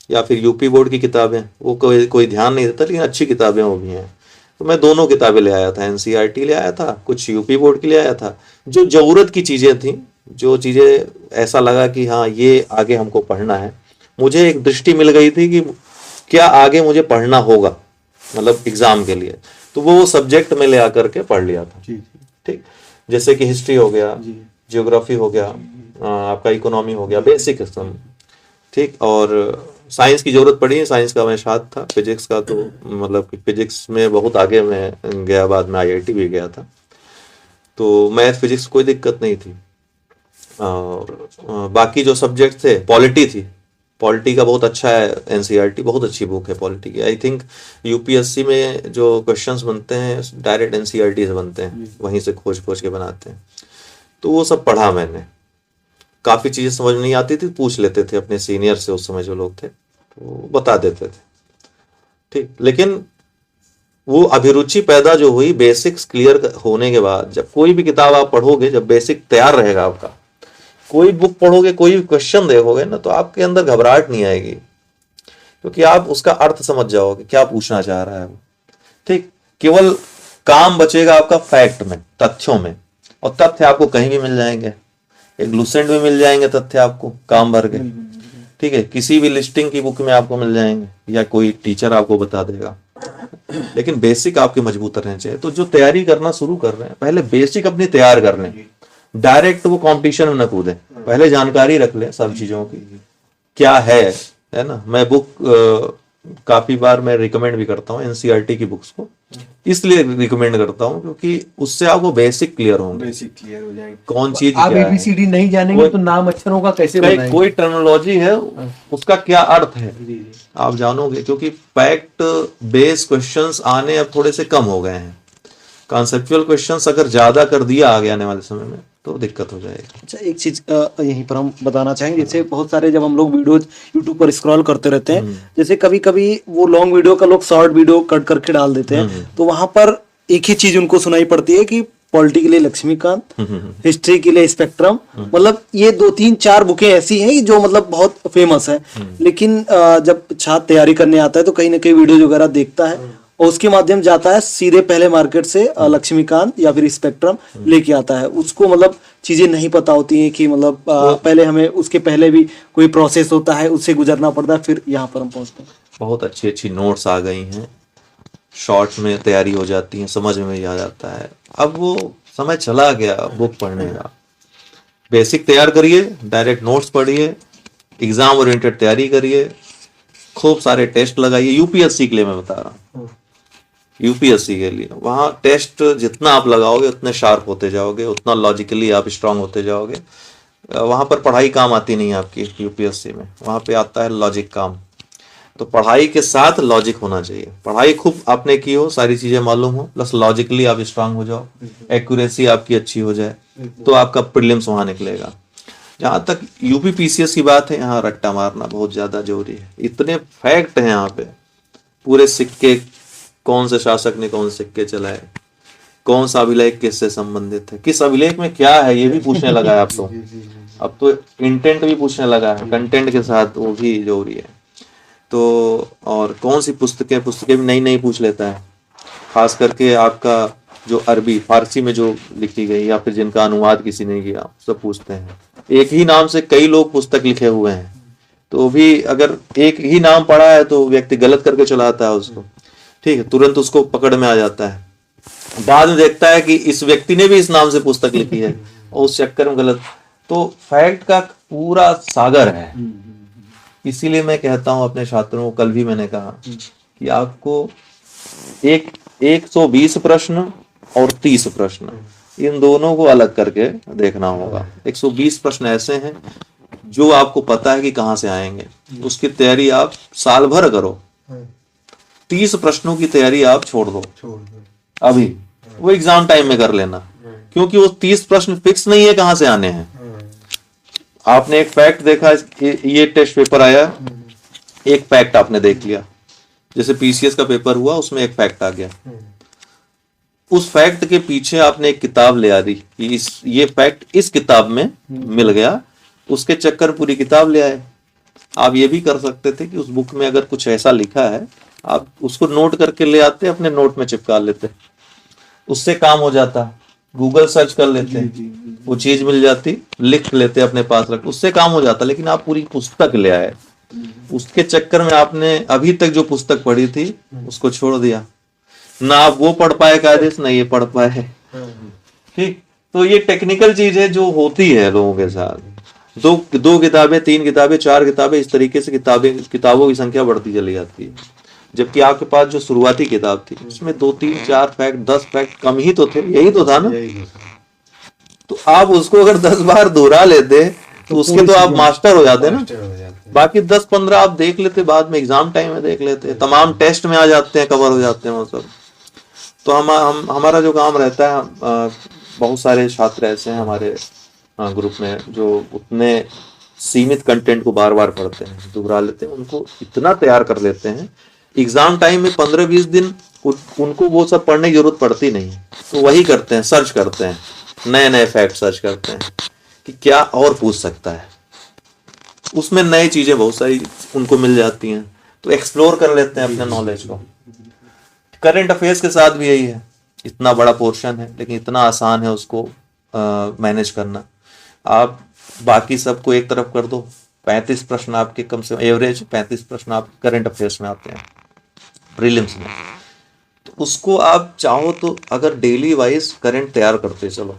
या फिर यूपी बोर्ड की किताबें। वो कोई ध्यान नहीं देता, लेकिन अच्छी किताबें वो भी हैं। तो मैं दोनों किताबें ले आया था, NCERT ले आया था, कुछ यूपी बोर्ड की ले आया था। जो जरूरत की चीज़ें थी, जो चीज़ें ऐसा लगा कि हाँ ये आगे हमको पढ़ना है, मुझे एक दृष्टि मिल गई थी कि क्या आगे मुझे पढ़ना होगा, मतलब एग्जाम के लिए, तो वो सब्जेक्ट में ले आकर के पढ़ लिया था। ठीक, जैसे कि हिस्ट्री हो गया, जियोग्राफी हो गया, आपका इकोनॉमी हो गया, बेसिक एकदम ठीक। और साइंस की जरूरत पड़ी, साइंस का मैं शाद था। फिजिक्स का तो मतलब फिजिक्स में बहुत आगे मैं गया, बाद में IIT भी गया था, तो मैथ फिजिक्स कोई दिक्कत नहीं थी। और बाकी जो सब्जेक्ट थे, पॉलिटी थी, पॉलिटी का बहुत अच्छा है NCERT, बहुत अच्छी बुक है पॉलिटी की। आई थिंक UPSC में जो क्वेश्चंस बनते हैं डायरेक्ट NCERT से बनते हैं, वहीं से खोज के बनाते हैं। तो वो सब पढ़ा मैंने, काफ़ी चीज़ें समझ में नहीं आती थी, पूछ लेते थे अपने सीनियर से, उस समय जो लोग थे तो बता देते थे, ठीक। लेकिन वो अभिरुचि पैदा जो हुई बेसिक्स क्लियर होने के बाद, जब कोई भी किताब आप पढ़ोगे, जब बेसिक तैयार रहेगा आपका, कोई बुक पढ़ोगे, कोई भी क्वेश्चन देखोगे ना, तो आपके अंदर घबराहट नहीं आएगी, क्योंकि आप उसका अर्थ समझ जाओगे क्या पूछना चाह रहा है वो, ठीक। केवल काम बचेगा आपका फैक्ट में, तथ्यों में, और तथ्य आपको कहीं भी मिल जाएंगे, एक लूसेंट में मिल जाएंगे तथ्य आपको काम भर के, ठीक है, किसी भी लिस्टिंग की बुक में आपको मिल जाएंगे, या कोई टीचर आपको बता देगा। लेकिन बेसिक आपके मजबूत रहने चाहिए। तो जो तैयारी करना शुरू कर रहे हैं, पहले बेसिक अपनी तैयार कर लें, डायरेक्ट वो कंपटीशन में न कूदें, पहले जानकारी रख लें सब चीजों की क्या है ना। मैं बुक काफी बार मैं रिकमेंड भी करता हूँ NCERT की बुक्स को, इसलिए रिकमेंड करता हूँ क्योंकि उससे आपको बेसिक क्लियर होंगे, बेसिक क्लियर हो जाएंगे। कौन चीज आप क्या ABCD नहीं जानेंगे तो नाम अक्षरों का कैसे बनाएंगे? कोई टर्मिनोलॉजी है उसका क्या अर्थ है आप जानोगे, क्योंकि फैक्ट बेस्ड क्वेश्चंस आने अब थोड़े से कम हो गए हैं। कॉन्सेप्चुअल क्वेश्चंस अगर ज्यादा कर दिया आगे आने वाले समय में तो दिक्कत हो जाएगी। अच्छा, एक चीज यहीं पर हम बताना चाहेंगे, जैसे बहुत सारे जब हम लोग वीडियो यूट्यूब पर स्क्रॉल करते रहते हैं, जैसे कभी कभी वो लॉन्ग वीडियो का लोग शॉर्ट वीडियो कट करके डाल देते हैं, तो वहां पर एक ही चीज उनको सुनाई पड़ती है कि पॉलिटी के लिए लक्ष्मीकांत, हिस्ट्री के लिए स्पेक्ट्रम, मतलब ये 2-3-4 बुकें ऐसी हैं जो मतलब बहुत फेमस है। लेकिन जब छात्र तैयारी करने आता है तो कहीं ना कहीं वीडियो वगैरह देखता है और उसके माध्यम जाता है सीधे पहले मार्केट से लक्ष्मीकांत या फिर स्पेक्ट्रम लेके आता है। उसको मतलब चीजें नहीं पता होती हैं कि मतलब पहले हमें उसके पहले भी कोई प्रोसेस होता है, उससे गुजरना पड़ता है, फिर यहाँ पर हम पहुंचते हैं। बहुत अच्छी अच्छी नोट्स आ गई हैं, शॉर्ट में तैयारी हो जाती है, समझ में ही आ जाता है। अब वो समय चला गया बुक पढ़ने का। बेसिक तैयार करिए, डायरेक्ट नोट्स पढ़िए, एग्जाम ओरिएंटेड तैयारी करिए, खूब सारे टेस्ट लगाइए। UPSC के लिए मैं बता रहा हूँ, UPSC के लिए वहाँ टेस्ट जितना आप लगाओगे उतने शार्प होते जाओगे, उतना लॉजिकली आप स्ट्रांग होते जाओगे। वहाँ पर पढ़ाई काम आती नहीं है आपकी UPSC में, वहाँ पे आता है लॉजिक काम। तो पढ़ाई के साथ लॉजिक होना चाहिए। पढ़ाई खूब आपने की हो, सारी चीजें मालूम हो, प्लस लॉजिकली आप स्ट्रांग हो जाओ, एक्यूरेसी आपकी अच्छी हो जाए, तो आपका प्रीलिम्स वहाँ निकलेगा। जहाँ तक UPPCS की बात है, यहाँ रट्टा मारना बहुत ज्यादा जरूरी है। इतने फैक्ट हैं यहाँ पे, पूरे सिक्के, कौन से शासक ने कौन से सिक्के चलाए, कौन सा अभिलेख किससे संबंधित है, किस अभिलेख में क्या है, ये भी पूछने लगा है अब तो। अब तो इंटेंट भी पूछने लगा है, कंटेंट के साथ, वो भी जरूरी है। तो और कौन सी पुस्तकें भी नई नई पूछ लेता है, खास करके आपका जो अरबी फारसी में जो लिखी गई या फिर जिनका अनुवाद किसी ने किया, सब पूछते हैं। एक ही नाम से कई लोग पुस्तक लिखे हुए हैं, तो भी अगर एक ही नाम पढ़ा है तो व्यक्ति गलत करके चलाता है उसको, ठीक है, तुरंत उसको पकड़ में आ जाता है। बाद में देखता है कि इस व्यक्ति ने भी इस नाम से पुस्तक लिखी है और उस चक्कर में गलत। तो फैक्ट का पूरा सागर है। इसीलिए मैं कहता हूं अपने छात्रों को, कल भी मैंने कहा कि आपको 120 प्रश्न और 30 प्रश्न, इन दोनों को अलग करके देखना होगा। 120 प्रश्न ऐसे हैं जो आपको पता है कि कहां से आएंगे, उसकी तैयारी आप साल भर करो। 30 प्रश्नों की तैयारी आप छोड़ दो अभी, वो एग्जाम टाइम में कर लेना, क्योंकि वो 30 प्रश्न फिक्स नहीं है कहां से आने हैं। आपने एक फैक्ट देखा, ये टेस्ट पेपर आया, एक फैक्ट आपने देख लिया, जैसे पीसीएस का पेपर हुआ उसमें एक फैक्ट आ गया, उस फैक्ट के पीछे आपने एक किताब ले आ दी कि ये फैक्ट इस किताब में मिल गया, उसके चक्कर पूरी किताब ले आए। आप ये भी कर सकते थे कि उस बुक में अगर कुछ ऐसा लिखा है आप उसको नोट करके ले आते, अपने नोट में चिपका लेते, उससे काम हो जाता। गूगल सर्च कर लेते, वो चीज मिल जाती, लिख लेते अपने पास रख, उससे काम हो जाता। लेकिन आप पूरी पुस्तक ले आए, उसके चक्कर में आपने अभी तक जो पुस्तक पढ़ी थी उसको छोड़ दिया, ना आप वो पढ़ पाए कायदे से, ना ये पढ़ पाए। ठीक, तो ये टेक्निकल चीज है जो होती है लोगों के साथ। दो किताबें, 3 किताबें, 4 किताबें, इस तरीके से किताबों की संख्या बढ़ती चली जाती है। जबकि आपके पास जो शुरुआती किताब थी उसमें 2, 3, 4 फैक्ट, 10 फैक्ट कम ही तो थे, यही तो था ना। तो आप उसको अगर 10 बार दोहरा लेते तो उसके तो आप मास्टर हो जाते ना। बाकी 10-15 आप देख लेते, बाद में एग्जाम टाइम में देख लेते, तमाम टेस्ट में आ जाते हैं, कवर हो जाते हैं वो सब। तो हमारा जो काम रहता है, बहुत सारे छात्र ऐसे हैं हमारे ग्रुप में जो उतने सीमित कंटेंट को बार बार पढ़ते हैं, दोहरा लेते हैं, उनको इतना तैयार कर लेते हैं एग्जाम टाइम में 15-20 दिन उनको वो सब पढ़ने की जरूरत पड़ती नहीं। तो वही करते हैं, सर्च करते हैं, नए नए फैक्ट सर्च करते हैं कि क्या और पूछ सकता है, उसमें नई चीजें बहुत सारी उनको मिल जाती हैं, तो एक्सप्लोर कर लेते हैं अपने नॉलेज को। करंट अफेयर्स के साथ भी यही है, इतना बड़ा पोर्शन है लेकिन इतना आसान है उसको मैनेज करना। आप बाकी सबको एक तरफ कर दो, 35 प्रश्न आपके कम से कम एवरेज 35 प्रश्न आप करंट अफेयर्स में आते हैं प्रीलिम्स में। तो उसको आप चाहो तो अगर डेली वाइज करंट तैयार करते चलो,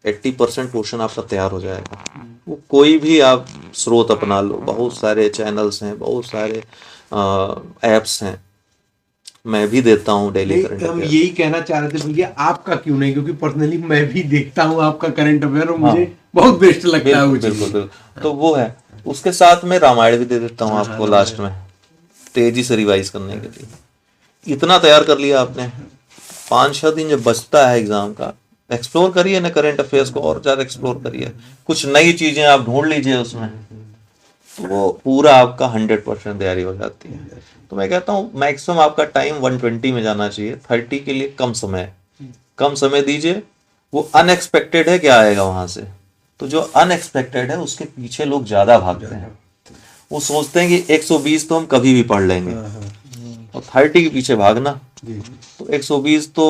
80% पोर्शन आपका तैयार हो जाएगा। वो कोई भी आप स्रोत अपना लो, बहुत सारे चैनल्स हैं, बहुत सारे एप्स हैं, मैं भी देता हूँ डेली करंट हम अफेयर। यही कहना चाह रहे थे भैया, आपका क्यों नहीं, क्योंकि पर्सनली मैं भी देखता हूँ आपका करंट अफेयर और मुझे बहुत बेस्ट लगता है वो चीज़। बिल्कुल। तो वो है, उसके साथ में रामायण भी दे देता हूँ आपको लास्ट में, तेजी से रिवाइज करने के लिए। इतना तैयार कर लिया आपने, 5-6 दिन जब बचता है एग्जाम का, एक्सप्लोर करिए ना करंट अफेयर्स को, और ज्यादा एक्सप्लोर करिए, कुछ नई चीजें आप ढूंढ लीजिए उसमें, तो वो पूरा आपका 100% तैयारी हो जाती है। तो मैं कहता हूँ मैक्सिमम आपका टाइम 120 में जाना चाहिए, 30 के लिए कम समय दीजिए। वो अनएक्सपेक्टेड है, क्या आएगा वहां से, तो जो अनएक्सपेक्टेड है उसके पीछे लोग ज्यादा भागते हैं। वो सोचते हैं कि 120 तो हम कभी भी पढ़ लेंगे, और 30 के पीछे भागना, तो 120 तो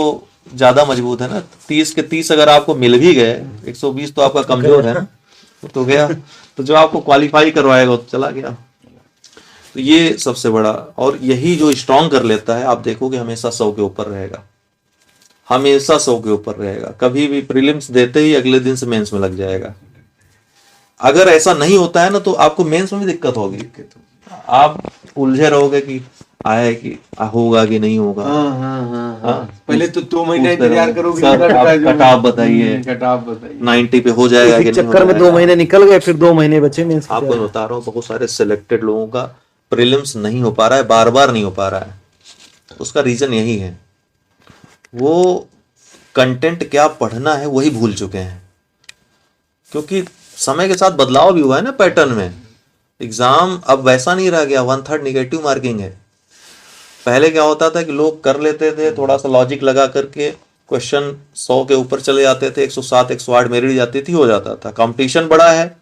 ज्यादा मजबूत है ना। 30 के 30 अगर आपको मिल भी गए, 120 तो आपका कमजोर है ना, तो गया। तो जो आपको क्वालिफाई करवाएगा वो चला गया। तो ये सबसे बड़ा, और यही जो स्ट्रांग कर लेता है, आप देखोगे हमेशा 100 के ऊपर रहेगा, हमेशा 100 के ऊपर रहेगा। कभी भी प्रीलिम्स देते ही अगले दिन से मेंस में लग जाएगा। अगर ऐसा नहीं होता है ना, तो आपको मेंस में भी दिक्कत होगी, आप उलझे रहोगे कि आए कि होगा कि नहीं होगा। पहले तो 2 महीने इंतजार करोगे, सर आप कट-ऑफ बताइए, 90 पे हो जाएगा कि इसी नहीं हो चक्कर में 2 जाएगा। महीने निकल गए, फिर 2 महीने बचे मेंस की आपको तैयारी। बता रहा हूँ, बहुत सारे सिलेक्टेड लोगों का प्रीलिम्स नहीं हो पा रहा है, बार बार नहीं हो पा रहा है। उसका रीजन यही है, वो कंटेंट क्या पढ़ना है वही भूल चुके हैं, क्योंकि समय के साथ बदलाव भी हुआ है ना पैटर्न में। एग्जाम अब वैसा नहीं रह गया, 1/3 निगेटिव मार्किंग है। पहले क्या होता था कि लोग कर लेते थे, थोड़ा सा लॉजिक लगा करके क्वेश्चन 100 के ऊपर चले जाते थे, 107 108 मेरिट जाती थी, हो जाता था। कंपटीशन बढ़ा है,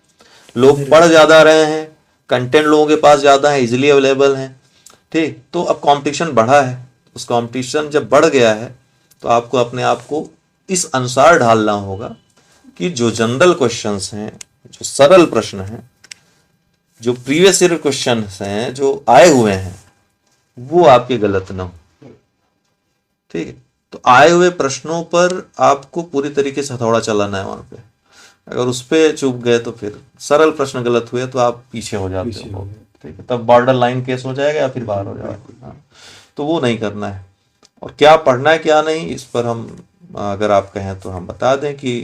लोग पढ़ ज्यादा रहे हैं, कंटेंट लोगों के पास ज्यादा है, इजिली अवेलेबल है, ठीक। तो अब कंपटीशन बढ़ा है, उस कंपटीशन जब बढ़ गया है तो आपको अपने आप को इस अनुसार ढालना होगा कि जो जनरल क्वेश्चंस हैं, जो सरल प्रश्न हैं, जो प्रीवियस ईयर क्वेश्चन हैं जो आए हुए हैं वो आपके गलत ना हो। ठीक है, तो आए हुए प्रश्नों पर आपको पूरी तरीके से हथौड़ा चलाना है वहां पे। अगर उस पे चूक गए तो फिर सरल प्रश्न गलत हुए तो आप पीछे हो जाते हो। ठीक है, तब बॉर्डर लाइन केस हो जाएगा या फिर बाहर हो जाएगा। हाँ, तो वो नहीं करना है। और क्या पढ़ना है क्या नहीं, इस पर हम अगर आप कहें तो हम बता दें कि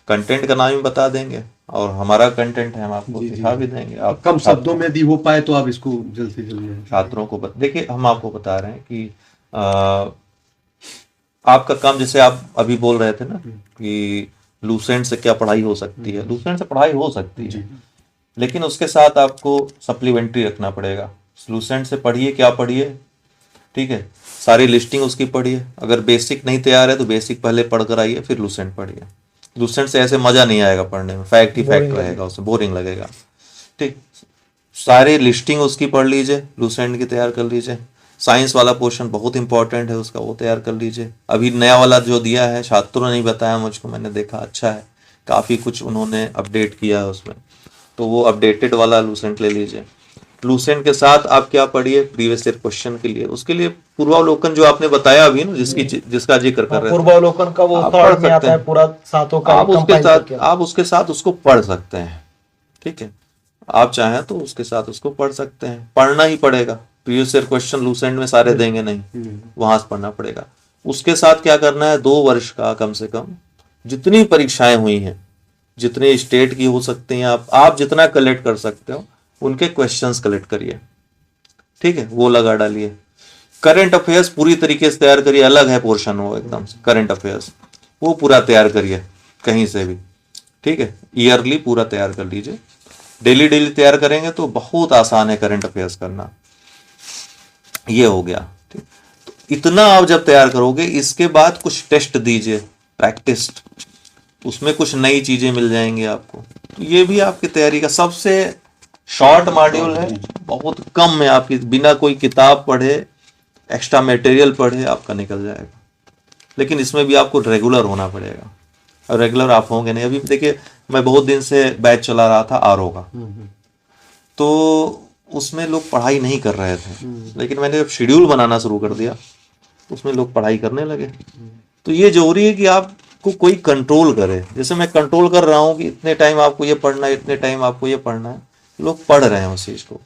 कंटेंट का नाम ही बता देंगे और हमारा कंटेंट है, हम आपको सिखा भी देंगे। आप कम शब्दों में यदि हो पाए तो आप इसको जल्द से जल्द छात्रों को देखिए, हम आपको बता रहे हैं कि आपका काम, जैसे आप अभी बोल रहे थे ना कि लूसेंट से क्या पढ़ाई हो सकती है, लूसेंट से पढ़ाई हो सकती है, लेकिन उसके साथ आपको सप्लीमेंट्री रखना पड़ेगा। लूसेंट से पढ़िए, क्या पढ़िए, ठीक है, सारी लिस्टिंग उसकी पढ़िए। अगर बेसिक नहीं तैयार है तो बेसिक पहले पढ़ कर आइए, फिर लूसेंट पढ़िए। लूसेंट से ऐसे मजा नहीं आएगा पढ़ने में, फैक्ट ही फैक्ट रहेगा, उससे बोरिंग लगेगा। ठीक, सारी लिस्टिंग उसकी पढ़ लीजिए, लूसेंट की तैयार कर लीजिए। साइंस वाला पोर्शन बहुत इंपॉर्टेंट है उसका, वो तैयार कर लीजिए। अभी नया वाला जो दिया है छात्रों ने नहीं बताया मुझको, मैंने देखा अच्छा है, काफ़ी कुछ उन्होंने अपडेट किया है उसमें, तो वो अपडेटेड वाला लूसेंट ले लीजिए। लूसेंट के साथ आप क्या पढ़िए, प्रीवियस ईयर क्वेश्चन के लिए, उसके लिए पूर्वावलोकन जो आपने बताया अभी ना, जिसका जिक्र कर रहे थे, पूर्वावलोकन का वो आप थॉट पढ़ में सकते आता है हैं। पूरा सातों का आप उसके combine साथ करके। आप उसके साथ उसको पढ़ सकते हैं। ठीक है, आप चाहें तो उसके साथ उसको पढ़ सकते हैं। पढ़ना ही पड़ेगा, प्रीवियस ईयर क्वेश्चन लूसेंट में सारे देंगे नहीं, वहां से पढ़ना पड़ेगा। उसके साथ क्या करना है, 2 वर्ष का कम से कम जितनी परीक्षाएं हुई हैं, जितने स्टेट की हो सकती हैं, आप जितना कलेक्ट कर सकते हो उनके क्वेश्चंस कलेक्ट करिए। ठीक है, वो लगा डालिए। करंट अफेयर्स पूरी तरीके से तैयार करिए, अलग है पोर्शन वो एकदम से, करंट अफेयर्स वो पूरा तैयार करिए कहीं से भी। ठीक है, ईयरली पूरा तैयार कर लीजिए। डेली डेली तैयार करेंगे तो बहुत आसान है करंट अफेयर्स करना। ये हो गया। ठीक, तो इतना आप जब तैयार करोगे, इसके बाद कुछ टेस्ट दीजिए, प्रैक्टिस, उसमें कुछ नई चीजें मिल जाएंगी आपको। तो ये भी आपकी तैयारी का सबसे शॉर्ट मॉड्यूल है, बहुत कम में आपकी, बिना कोई किताब पढ़े, एक्स्ट्रा मटेरियल पढ़े आपका निकल जाएगा। लेकिन इसमें भी आपको रेगुलर होना पड़ेगा, और रेगुलर आप होंगे नहीं। अभी देखिए, मैं बहुत दिन से बैच चला रहा था आरओ का, तो उसमें लोग पढ़ाई नहीं कर रहे थे, लेकिन मैंने जब शेड्यूल बनाना शुरू कर दिया उसमें लोग पढ़ाई करने लगे। तो ये जरूरी है कि आपको कोई कंट्रोल करे। जैसे मैं कंट्रोल कर रहा हूँ कि इतने टाइम आपको ये पढ़ना है, इतने टाइम आपको ये पढ़ना है, लोग पढ़ रहे हैं उस चीज को।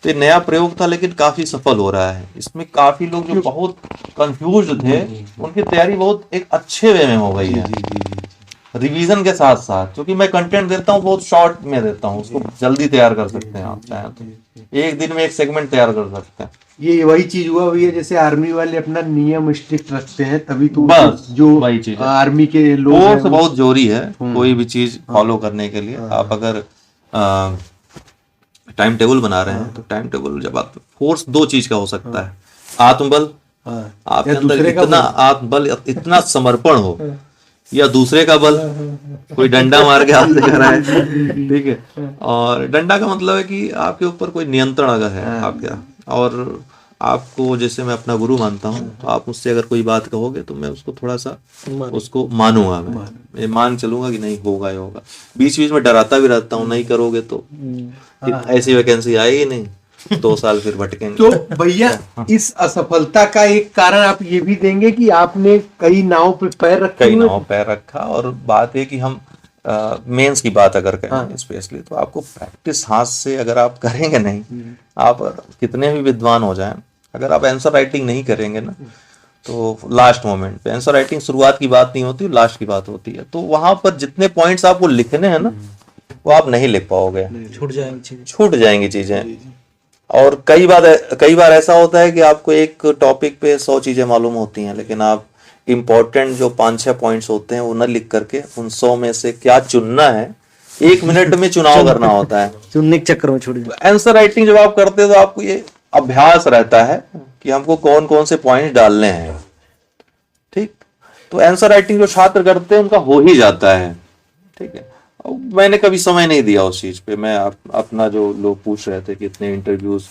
तो ये नया प्रयोग था, लेकिन काफी सफल हो रहा है। इसमें काफी लोग जो बहुत कंफ्यूज थे, उनकी तैयारी बहुत एक अच्छे वे में हो गई है, रिवीजन के साथ साथ। क्योंकि मैं कंटेंट देता हूँ बहुत शॉर्ट में देता हूँ, उसको जल्दी तैयार कर सकते हैं आप चाहें तो, एक दिन में एक सेगमेंट तैयार कर सकते हैं। ये वही चीज हुआ भैया, जैसे आर्मी वाले अपना नियम स्ट्रिक्ट रखते हैं, तभी तो बस जो वही चीज है। आर्मी के लोग कोर्स बहुत जरूरी है कोई भी चीज फॉलो करने के लिए। आप अगर टाइम टेबल बना रहे हैं तो टाइम टेबल, जब आप फोर्स 2 चीज का हो सकता है, आत्मबल, आपके अंदर इतना आत्मबल, इतना समर्पण हो, या दूसरे का बल, कोई डंडा मार के आपसे कर रहा है। ठीक है, और डंडा का मतलब है कि आपके ऊपर कोई नियंत्रण अगर है आपका, और आपको, जैसे मैं अपना गुरु मानता हूँ, तो आप मुझसे अगर कोई बात कहोगे तो मैं उसको थोड़ा सा उसको मानूंगा, मैं मान चलूंगा कि नहीं होगा ही होगा। बीच बीच में डराता भी रहता हूँ, नहीं करोगे तो ऐसी वैकेंसी आएगी नहीं, 2 साल फिर भटकेंगे। तो भैया इस असफलता का एक कारण आप ये भी देंगे कि आपने कई नाव पे पैर रखे कई नाव पैर रखा। और बात है कि हम मेंस की बात अगर करें स्पेशली, तो आपको प्रैक्टिस हाथ से अगर आप करेंगे नहीं, आप कितने भी विद्वान हो जाएं, अगर आप आंसर राइटिंग नहीं करेंगे ना, तो लास्ट मोमेंट पे, आंसर राइटिंग शुरुआत की बात नहीं होती, लास्ट की बात होती है। तो वहां पर जितने पॉइंट्स आपको लिखने हैं ना, वो आप नहीं लिख पाओगे, छूट जाएंगी चीजें। और कई बार ऐसा होता है कि आपको एक टॉपिक पे 100 चीजें मालूम होती हैं, लेकिन आप इम्पोर्टेंट जो 5-6 पॉइंट्स होते हैं वो न लिख करके उन 100 में से क्या चुनना है, 1 मिनट में चुनाव करना होता है, चुनने के चक्कर में छूट जाए। आंसर राइटिंग जब आप करते हो तो आपको ये अभ्यास रहता है कि हमको कौन कौन से पॉइंट डालने हैं। ठीक, तो आंसर राइटिंग जो छात्र करते हैं उनका हो ही जाता है। ठीक है, मैंने कभी समय नहीं दिया उस चीज पे। मैं अपना, जो लोग पूछ रहे थे कि इतने इंटरव्यूज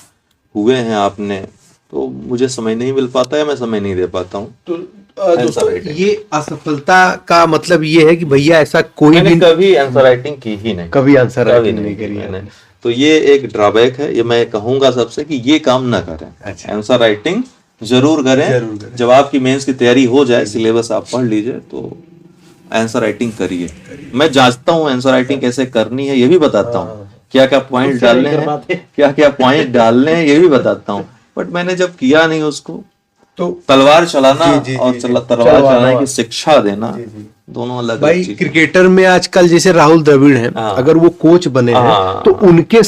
हुए हैं आपने, तो मुझे समय नहीं मिल पाता है, मैं समय नहीं दे पाता हूँ। तो दोस्तों, ये असफलता का मतलब ये है कि भैया ऐसा कोई मैंने भी कभी आंसर राइटिंग की ही नहीं, कभी आंसर राइटिंग नहीं करी है। तो ये एक ड्रॉबैक है, ये मैं कहूंगा सबसे कि ये काम ना करें। अच्छा। आंसर राइटिंग जरूर करें। जब आपकी मेंस की तैयारी हो जाए, सिलेबस आप पढ़ लीजिए, तो आंसर राइटिंग करिए। मैं जांचता हूँ आंसर राइटिंग कैसे करनी है, ये भी बताता हूँ, क्या क्या पॉइंट डालने हैं, क्या क्या पॉइंट डालने हैं, ये भी बताता हूँ। बट मैंने जब किया नहीं उसको, तो तलवार चलाना और तलवार चलाने की शिक्षा देना दोनों अलग भाई चीज। क्रिकेटर में आजकल जैसे राहुल द्रविड़ हैं, अगर वो कोच बने हैं तो उनके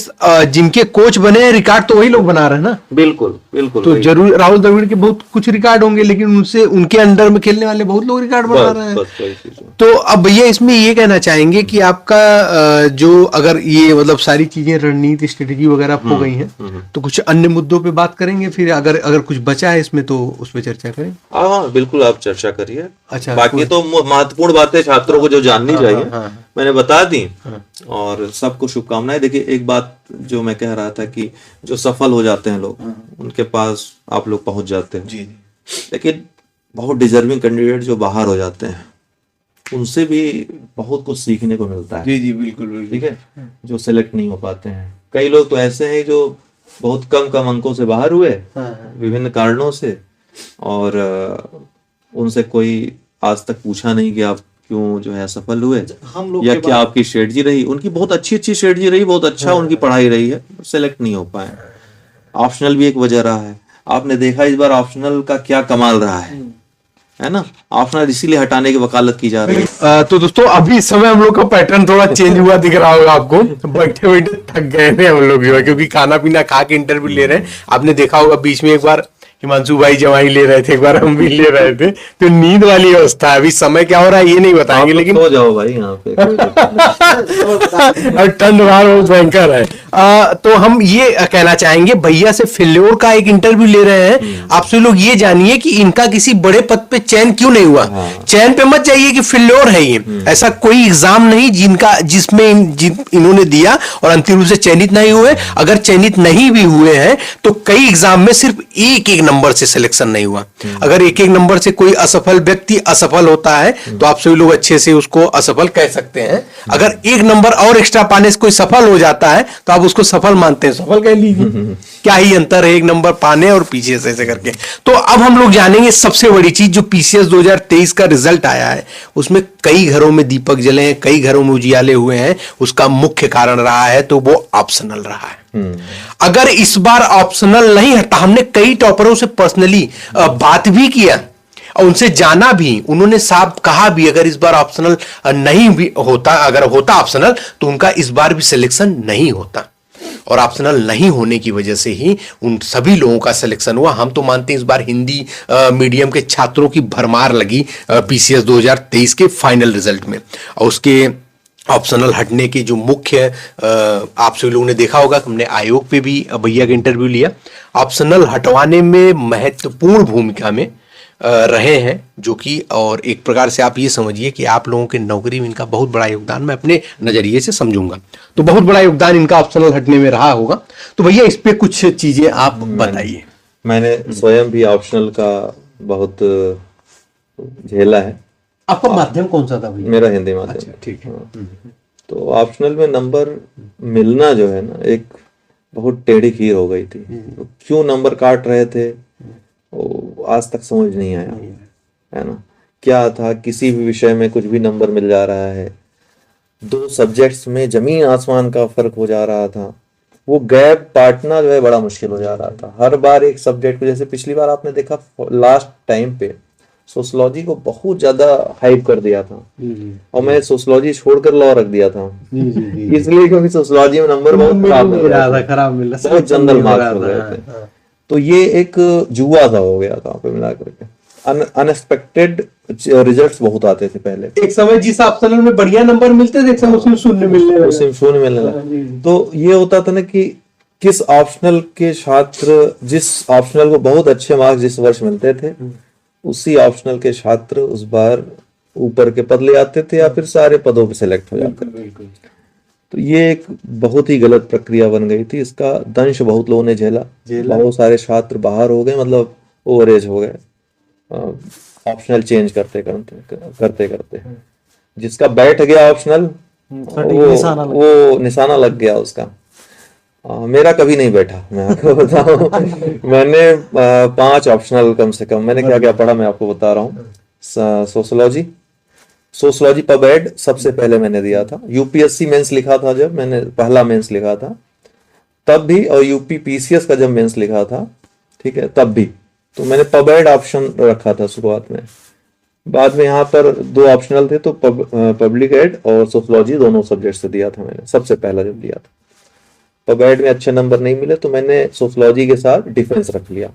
जिनके कोच बने हैं रिकॉर्ड तो वही लोग बना रहे हैं ना। बिल्कुल बिल्कुल। तो जरूर राहुल द्रविड़ के बहुत कुछ रिकॉर्ड होंगे, लेकिन उनसे उनके अंडर में खेलने वाले बहुत लोग रिकॉर्ड बना रहे हैं। तो अब भैया इसमें ये कहना चाहेंगे कि आपका जो अगर ये मतलब सारी चीजें रणनीति स्ट्रेटेजी वगैरह हो गई हैं, तो कुछ अन्य मुद्दों पे बात करेंगे, फिर अगर कुछ बचा है इसमें तो उस पर चर्चा करें। हाँ बिल्कुल, आप चर्चा करिए। अच्छा, बाकी तो महत्वपूर्ण बातें छात्रों को जो जाननी चाहिए मैंने बता दी, और सबको शुभकामनाएं। देखिए एक बात जो मैं कह रहा था कि जो सफल हो जाते हैं लोग, उनके पास आप लोग पहुंच जाते हैं, लेकिन बहुत डिजर्विंग कैंडिडेट जो बाहर हो जाते हैं, उनसे भी बहुत कुछ सीखने को मिलता है। जी बिल्कुल। ठीक है, जो सेलेक्ट नहीं हो पाते हैं। कई लोग तो ऐसे हैं जो बहुत कम अंकों से बाहर हुए विभिन्न कारणों से, और उनसे कोई आज तक पूछा नहीं कि आप क्यों जो है सफल हुए, हम लोग या क्या आपकी स्ट्रेटजी रही। उनकी बहुत अच्छी स्ट्रेटजी रही, बहुत अच्छा उनकी पढ़ाई रही है, सेलेक्ट नहीं हो पाए। ऑप्शनल भी एक वजह रहा है। आपने देखा इस बार ऑप्शनल का क्या कमाल रहा है ना। ऑप्शनल इसीलिए हटाने की वकालत की जा रही है। तो दोस्तों अभी इस समय हम लोग का पैटर्न थोड़ा चेंज हुआ दिख रहा होगा आपको। बैठे बैठे थक गए थे हम लोग जो है, क्योंकि खाना पीना खा के इंटरव्यू ले रहे हैं। आपने देखा होगा बीच में एक बार हिमांशु भाई जवाई ले रहे थे, एक बार हम भी ले रहे थे, तो नींद वाली अवस्था है। अभी समय क्या हो रहा है ये नहीं बताएंगे, लेकिन सो जाओ भाई यहाँ पे। और ठंड बाहर बहुत भयंकर है। तो हम ये कहना चाहेंगे, भैया से फेल्योर का एक इंटरव्यू ले रहे हैं। आपसे लोग ये जानिए कि इनका किसी बड़े पद पे चयन क्यों नहीं हुआ। चयन पे मत जाइए कि फेल्योर है ये, ऐसा कोई एग्जाम नहीं जिसमें इन्होंने दिया और अंतिम रूप से चयनित नहीं हुए। अगर चयनित नहीं भी हुए हैं तो कई एग्जाम में सिर्फ एक नंबर से सिलेक्शन नहीं हुआ। अगर एक नंबर से कोई असफल व्यक्ति असफल होता है तो आप सभी लोग अच्छे से उसको असफल कह सकते हैं। अगर एक नंबर और एक्स्ट्रा पाने से कोई सफल हो जाता है तो आप उसको सफल मानते हैं, सफल कह लीजिए। क्या ही अंतर है एक नंबर पाने और पीछे से ऐसे करके। तो अब हम लोग जानेंगे सबसे बड़ी चीज, जो पीसीएस 2023 का रिजल्ट आया है, उसमें कई घरों में दीपक जले हैं, कई घरों में उजियाले हुए हैं। उसका मुख्य कारण रहा है तो वो ऑप्शनल रहा है। अगर इस बार ऑप्शनल नहीं हटा, हमने कई टॉपरों से पर्सनली बात भी किया और उनसे जाना भी, उन्होंने साफ कहा भी अगर इस बार ऑप्शनल नहीं भी होता, अगर होता ऑप्शनल तो उनका इस बार भी सिलेक्शन नहीं होता। और ऑप्शनल नहीं होने की वजह से ही उन सभी लोगों का सिलेक्शन हुआ। हम तो मानते हैं इस बार हिंदी मीडियम के छात्रों की भरमार लगी पीसीएस 2023 के फाइनल रिजल्ट में। और उसके ऑप्शनल हटने के जो मुख्य, आप सभी लोगों ने देखा होगा कि हमने आयोग पे भी भैया का इंटरव्यू लिया। ऑप्शनल हटवाने में महत्वपूर्ण भूमिका में रहे हैं, जो कि, और एक प्रकार से आप ये समझिए कि आप लोगों के नौकरी में इनका बहुत बड़ा योगदान मैं अपने नजरिए से समझूंगा। तो बहुत बड़ा योगदान इनका ऑप्शनल हटने में रहा होगा। तो भैया इस पे कुछ चीजें आप बताइए। मैंने स्वयं भी ऑप्शनल का बहुत झेला है। आपका माध्यम कौन सा था भैया? मेरा हिंदी माध्यम। अच्छा, ठीक है। तो ऑप्शनल में नंबर मिलना जो है ना, एक बहुत टेढ़ी खीर हो गई थी। तो क्यों नंबर काट रहे थे वो आज तक समझ नहीं आया, है ना। क्या था, किसी भी विषय में कुछ भी नंबर मिल जा रहा है। 2 सब्जेक्ट्स में जमीन आसमान का फर्क हो जा रहा था। वो गैप बांटना जो है बड़ा मुश्किल हो जा रहा था। हर बार एक सब्जेक्ट को, जैसे पिछली बार आपने देखा लास्ट टाइम पे सोशलॉजी को बहुत ज्यादा हाइप कर दिया था, और मैं सोशलॉजी छोड़कर लॉ रख दिया था। इसलिए क्योंकि सोशलॉजी में नंबर बहुत खराब मिल रहा था, बहुत जनरल मार्क्स हो गए थे। तो ये एक जुआ सा हो गया था मिला करके। अनएक्सपेक्टेड रिजल्ट्स बहुत आते थे पहले। एक समय जिस ऑप्शनल में बढ़िया नंबर मिलते थे, एक समय उसमें शून्य मिलने लगा। तो ये होता था ना कि किस ऑप्शनल के छात्र, जिस ऑप्शनल को बहुत अच्छे मार्क्स जिस वर्ष मिलते थे, उसी ऑप्शनल के छात्र उस बार ऊपर के पद ले आते थे या फिर सारे पदों पे सिलेक्ट हो जाते थे। तो ये एक बहुत ही गलत प्रक्रिया बन गई थी। इसका दंश बहुत लोगों ने झेला। बहुत सारे छात्र बाहर हो गए, मतलब ओवरेज हो गए ऑप्शनल चेंज करते करते। जिसका बैठ गया ऑप्शनल, वो निशाना लग गया उसका। मेरा कभी नहीं बैठा, मैं आपको बताऊं। मैंने 5 ऑप्शनल कम से कम, मैंने क्या क्या पढ़ा मैं आपको बता रहा हूँ। सोशोलॉजी, सोशोलॉजी पबएड सबसे पहले मैंने दिया था। यूपीएससी मेंस लिखा था जब मैंने पहला मेंस लिखा था तब भी, और यूपी पीसीएस का जब मेंस लिखा था, ठीक है, तब भी। तो मैंने पबएड ऑप्शन रखा था शुरुआत में। बाद में यहाँ पर 2 ऑप्शनल थे, तो पब्लिक एड और सोशोलॉजी दोनों सब्जेक्ट से दिया था मैंने सबसे पहला जब दिया था। पबएड में अच्छे नंबर नहीं मिले तो मैंने सोशोलॉजी के साथ डिफेंस रख लिया।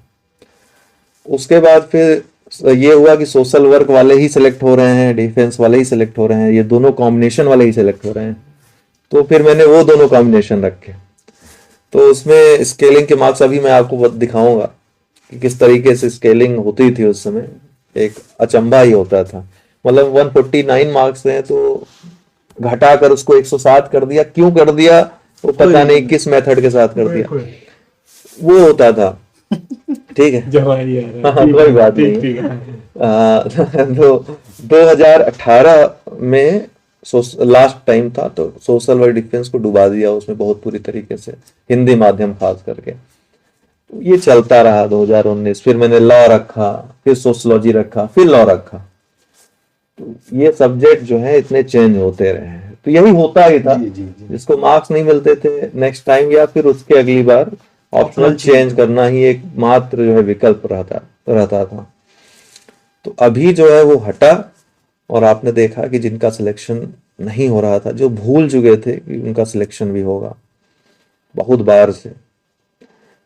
उसके बाद फिर ये हुआ कि सोशल वर्क वाले ही सिलेक्ट हो रहे हैं, डिफेंस वाले ही सिलेक्ट हो रहे हैं, ये दोनों कॉम्बिनेशन वाले ही सिलेक्ट हो रहे हैं, तो फिर मैंने वो दोनों कॉम्बिनेशन रखे। तो उसमें स्केलिंग के मार्क्स अभी मैं आपको दिखाऊंगा कि किस तरीके से स्केलिंग होती थी उस समय। एक अचंभा ही होता था, मतलब 149 मार्क्स हैं तो घटाकर उसको 107 कर दिया, क्यों कर दिया वो पता नहीं, किस मेथड के साथ कर दिया, वो होता था। ठीक है, हाँ, कोई बात नहीं। तो 2018 में लास्ट टाइम था, तो सोशल वर्क डिफेंस को डुबा दिया उसमें बहुत पूरी तरीके से, हिंदी माध्यम खास करके। तो ये चलता रहा 2019, फिर मैंने लॉ रखा, फिर सोशोलॉजी रखा, फिर लॉ रखा। तो ये सब्जेक्ट जो है इतने चेंज होते रहे हैं, तो यही होता ही था। जिसको मार्क्स नहीं मिलते थे नेक्स्ट टाइम या फिर उसके अगली बार ऑप्शनल चेंज करना ही एक मात्र जो है विकल्प रहता था। तो अभी जो है वो हटा, और आपने देखा कि जिनका सिलेक्शन नहीं हो रहा था, जो भूल चुके थे कि उनका सिलेक्शन भी होगा, बहुत बार से,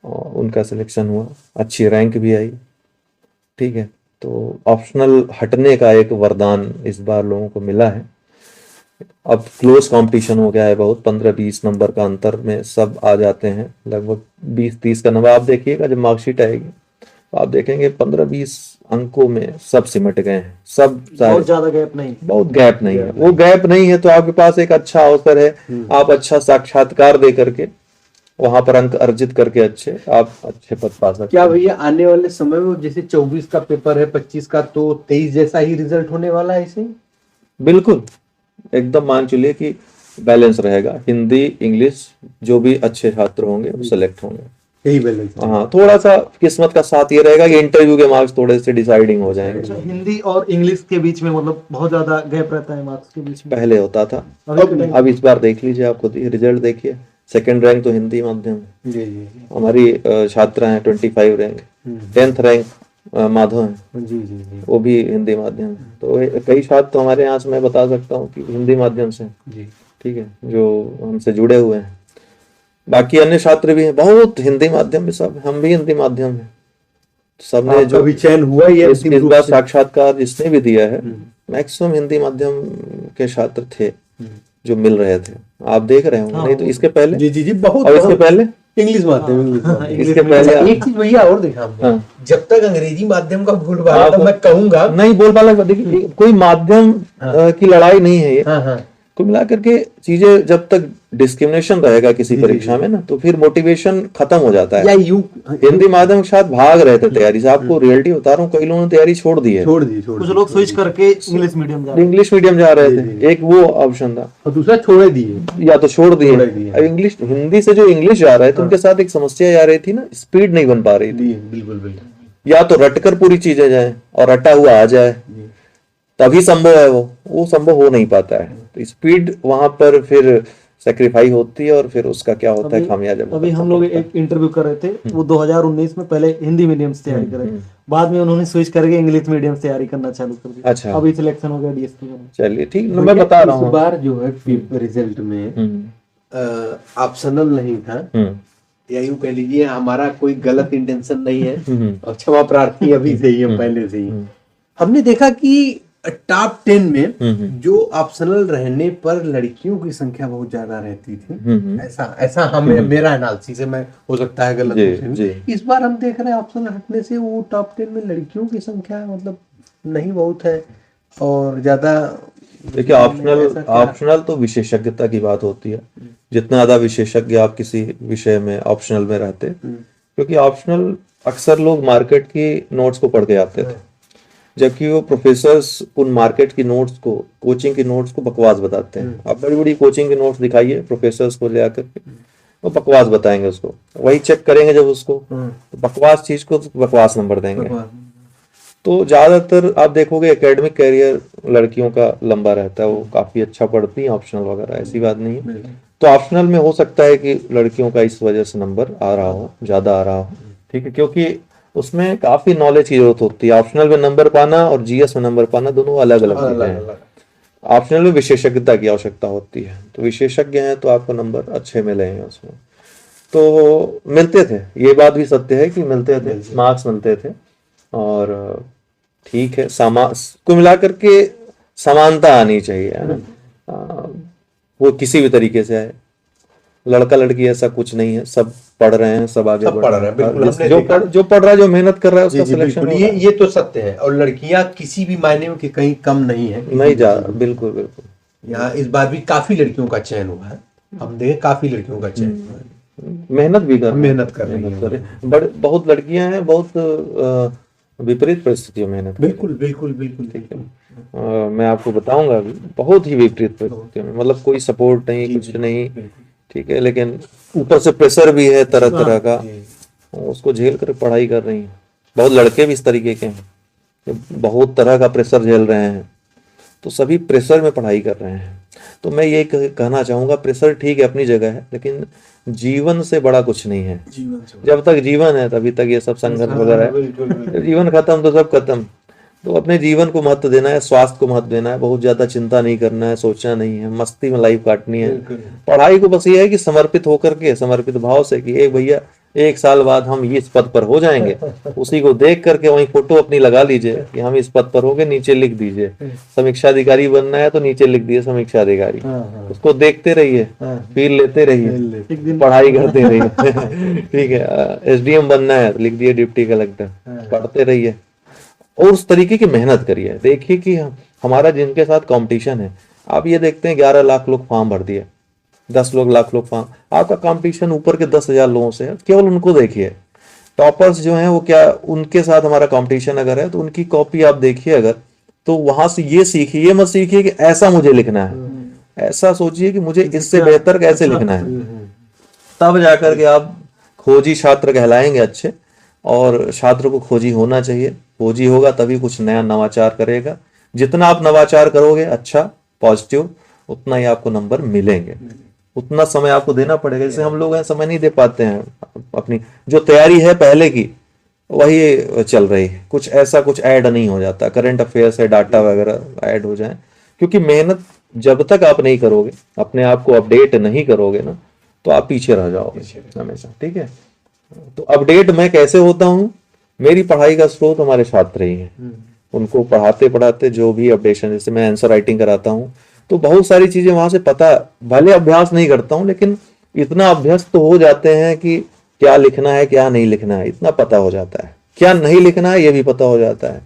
और उनका सिलेक्शन हुआ, अच्छी रैंक भी आई। ठीक है, तो ऑप्शनल हटने का एक वरदान इस बार लोगों को मिला है। अब क्लोज कंपटीशन हो गया है बहुत, 15-20 नंबर का अंतर में सब आ जाते हैं, लगभग 20-30 का नंबर। आप देखिएगा जब मार्कशीट आएगी तो आप देखेंगे 15-20 अंकों में सब सिमट गए हैं, सब बहुत ज्यादा गैप नहीं, बहुत गैप नहीं है। वो गैप नहीं है तो आपके पास एक अच्छा अवसर है, आप अच्छा साक्षात्कार दे करके वहां पर अंक अर्जित करके आप अच्छे पद पा सकते क्या भैया आने वाले समय में जैसे 24 का पेपर है, 25 का, तो 23 जैसा ही रिजल्ट होने वाला है ऐसे? बिल्कुल, एकदम मान चलिए कि बैलेंस रहेगा। हिंदी इंग्लिश जो भी अच्छे छात्र होंगे वो सिलेक्ट होंगे, यही बैलेंस। हाँ, थोड़ा सा किस्मत का साथ ये रहेगा कि इंटरव्यू के मार्क्स थोड़े से डिसाइडिंग हो जाएंगे। हिंदी और इंग्लिश के बीच में मतलब बहुत ज्यादा गैप रहता है मार्क्स के बीच में, पहले होता था, अब इस बार देख लीजिए, आपको रिजल्ट देखिए, सेकंड रैंक तो हिंदी माध्यम है। जी। हमारी छात्रा है 25 रैंक, 10th रैंक माधव है, जी। वो भी हिंदी माध्यम है। तो कई छात्र तो हमारे यहाँ से मैं बता सकता हूँ कि हिंदी माध्यम से, जी, ठीक है, जो हमसे जुड़े हुए हैं। बाकी अन्य छात्र भी हैं बहुत हिंदी माध्यम में, सब हम भी हिंदी माध्यम है। सबने जो भी चयन हुआ ही है इस बार साक्षात्कार जिसने भी दिया है, मैक्सिमम हिंदी माध्यम के छात्र थे जो मिल रहे थे। आप देख रहे होंगे, नहीं तो इसके पहले, जी बहुत, और इसके पहले इंग्लिश माध्यम, इसके पहले एक चीज भैया और देखा हमने, जब तक अंग्रेजी माध्यम का बोलबाला, तो मैं कहूंगा नहीं बोलबाला, देखिए कोई माध्यम की लड़ाई नहीं है ये। कुल मिला करके चीजें, जब तक डिस्क्रिमिनेशन रहेगा किसी परीक्षा में ना, तो फिर मोटिवेशन खत्म हो जाता है। हिंदी माध्यम के साथ भाग रहे थे तैयारी से, आपको रियलिटी बता रहा हूँ, कई लोगों ने तैयारी छोड़ दी है, कुछ लोग स्विच करके इंग्लिश मीडियम जा रहे थे। एक वो ऑप्शन था, और दूसरा छोड़ दिए, या तो छोड़ दिए। अब इंग्लिश, हिंदी से जो इंग्लिश जा रहे थे उनके साथ एक समस्या आ रही थी ना, स्पीड नहीं बन पा रही थी। बिल्कुल। या तो रटकर पूरी चीजें जाए और रटा हुआ आ जाए तभी संभव है, वो संभव हो नहीं पाता है। तो स्पीड वहां पर फिर सेक्रीफाई होती है, और फिर उसका क्या होता है, खामियाजा। अभी हम लोग एक इंटरव्यू कर रहे थे, वो 2019 में पहले हिंदी मीडियम से तैयारी कर रहे थे, बाद में उन्होंने स्विच करके इंग्लिश मीडियम से तैयारी करना चालू कर दिया। अच्छा, अभी सिलेक्शन हो गया डीएसपी में। चलिए ठीक, मैं बता रहा हूँ। इस बार जो है रिजल्ट में ऑप्शनल नहीं था, या यूं कह लीजिए हमारा कोई गलत इंटेंशन नहीं है, और क्षमा प्रार्थी अभी से ही, हम पहले से ही हमने देखा कि टॉप 10 में जो ऑप्शनल रहने पर लड़कियों की संख्या बहुत ज्यादा रहती थी, ऐसा हमें, मेरा एनालिसिस है, मैं हो सकता है गलत। इस बार हम देख रहे हैं ऑप्शनल हटने से वो टॉप 10 में लड़कियों की संख्या मतलब नहीं बहुत है, और ज्यादा। देखिए, ऑप्शनल तो विशेषज्ञता की बात होती है, जितना ज्यादा विशेषज्ञ आप किसी विषय में ऑप्शनल में रहते, क्योंकि ऑप्शनल अक्सर लोग मार्केट की नोट्स को पढ़ के आते थे, जबकि वो प्रोफेसर्स उन मार्केट की नोट्स को, कोचिंग की नोट्स को बकवास बताते हैं। आप बड़ी बड़ी कोचिंग की नोट्स दिखाइए प्रोफेसर्स को ले आकर के, वो बकवास बताएंगे उसको, वही चेक करेंगे जब उसको, तो बकवास चीज को बकवास नंबर देंगे। तो ज्यादातर आप देखोगे एकेडमिक कैरियर लड़कियों का लंबा रहता है, वो काफी अच्छा पढ़ती हैं, ऑप्शनल वगैरह ऐसी बात नहीं है। तो ऑप्शनल में हो सकता है कि लड़कियों का इस वजह से नंबर आ रहा हो, ज्यादा आ रहा हो, ठीक है, क्योंकि उसमें काफी नॉलेज की जरूरत होती है। ऑप्शनल में नंबर पाना और जीएस में नंबर पाना दोनों अलग अलग चीजें हैं। ऑप्शनल में विशेषज्ञता की आवश्यकता होती है, तो विशेषज्ञ हैं तो आपको नंबर अच्छे मिले हैं उसमें। तो मिलते थे, ये बात भी सत्य है कि मिलते थे, मार्क्स मिलते थे, और ठीक है, को मिला करके समानता आनी चाहिए, है ना। वो किसी भी तरीके से आए, लड़का लड़की ऐसा कुछ नहीं है, सब पढ़ रहे हैं, सब आगे बढ़ रहे हैं, बिल्कुल। जो पढ़ रहा है, जो मेहनत कर रहा है, उसका सिलेक्शन ये तो सत्य है। और लड़कियां किसी भी मायने में कहीं कम नहीं है, नहीं जा, बिल्कुल बिल्कुल। यहाँ इस बार भी काफी लड़कियों का चयन हुआ है, हम देखें काफी लड़कियों का चयन हुआ है, मेहनत भी कर रही है। बहुत लड़कियां हैं, बहुत विपरीत परिस्थितियों में मेहनत, बिल्कुल बिल्कुल बिल्कुल, ठीक है। मैं आपको बताऊंगा अभी, बहुत ही विपरीत परिस्थितियों में, मतलब कोई सपोर्ट नहीं, कुछ नहीं, ठीक है, लेकिन ऊपर से प्रेशर भी है तरह तरह का, उसको झेल कर पढ़ाई कर रही हैं। बहुत लड़के भी इस तरीके के हैं, बहुत तरह का प्रेशर झेल रहे हैं, तो सभी प्रेशर में पढ़ाई कर रहे हैं। तो मैं ये कहना चाहूंगा, प्रेशर ठीक है, अपनी जगह है, लेकिन जीवन से बड़ा कुछ नहीं है। जब तक जीवन है तभी तक ये सब संघर्ष वगैरह है, जीवन खत्म तो सब खत्म। तो अपने जीवन को महत्व देना है, स्वास्थ्य को महत्व देना है, बहुत ज्यादा चिंता नहीं करना है, सोचना नहीं है, मस्ती में लाइफ काटनी है। पढ़ाई को बस ये है कि समर्पित होकर के, समर्पित भाव से कि एक भैया 1 साल बाद हम इस पद पर हो जाएंगे, उसी को देख करके वहीं फोटो अपनी लगा लीजिए कि हम इस पद पर हो गए, नीचे लिख दीजिए समीक्षा अधिकारी बनना है तो नीचे लिख दिए समीक्षा अधिकारी, उसको देखते रहिए, फील लेते रहिए, पढ़ाई करते रहिए, ठीक है। एसडीएम बनना है तो लिख दिए डिप्टी कलेक्टर, पढ़ते रहिए और उस तरीके की मेहनत करिए। देखिए कि हमारा जिनके साथ कंपटीशन है, आप ये देखते हैं 11 लाख लोग फॉर्म भर दिए, 10 लाख लोग फॉर्म, आपका कंपटीशन ऊपर के 10,000 लोगों से है, केवल उनको देखिए। टॉपर्स जो हैं वो क्या, उनके साथ हमारा कंपटीशन अगर है तो उनकी कॉपी आप देखिए अगर, तो वहां से ये सीखिए, ये मत सीखिए कि ऐसा मुझे लिखना है, ऐसा सोचिए कि मुझे इससे बेहतर कैसे लिखना है, तब जाकर के आप खोजी छात्र कहलाएंगे अच्छे। और छात्र को खोजी होना चाहिए, खोजी होगा तभी कुछ नया नवाचार करेगा। जितना आप नवाचार करोगे अच्छा पॉजिटिव, उतना ही आपको नंबर मिलेंगे, उतना समय आपको देना पड़ेगा। जैसे हम लोग हैं समय नहीं दे पाते हैं, अपनी जो तैयारी है पहले की वही चल रही है, कुछ ऐसा कुछ ऐड नहीं हो जाता, करंट अफेयर्स है, डाटा वगैरह ऐड हो जाए, क्योंकि मेहनत जब तक आप नहीं करोगे, अपने आप को अपडेट नहीं करोगे ना, तो आप पीछे रह जाओगे हमेशा, ठीक है। तो अपडेट मैं कैसे होता हूँ, मेरी पढ़ाई का स्रोत हमारे छात्र ही हैं, उनको पढ़ाते पढ़ाते जो भी अपडेशन, जैसे मैं आंसर राइटिंग कराता हूँ तो बहुत सारी चीजें वहां से पता, भले अभ्यास नहीं करता हूँ लेकिन इतना अभ्यास तो हो जाते हैं कि क्या लिखना है क्या नहीं लिखना है इतना पता हो जाता है, क्या नहीं लिखना है ये भी पता हो जाता है।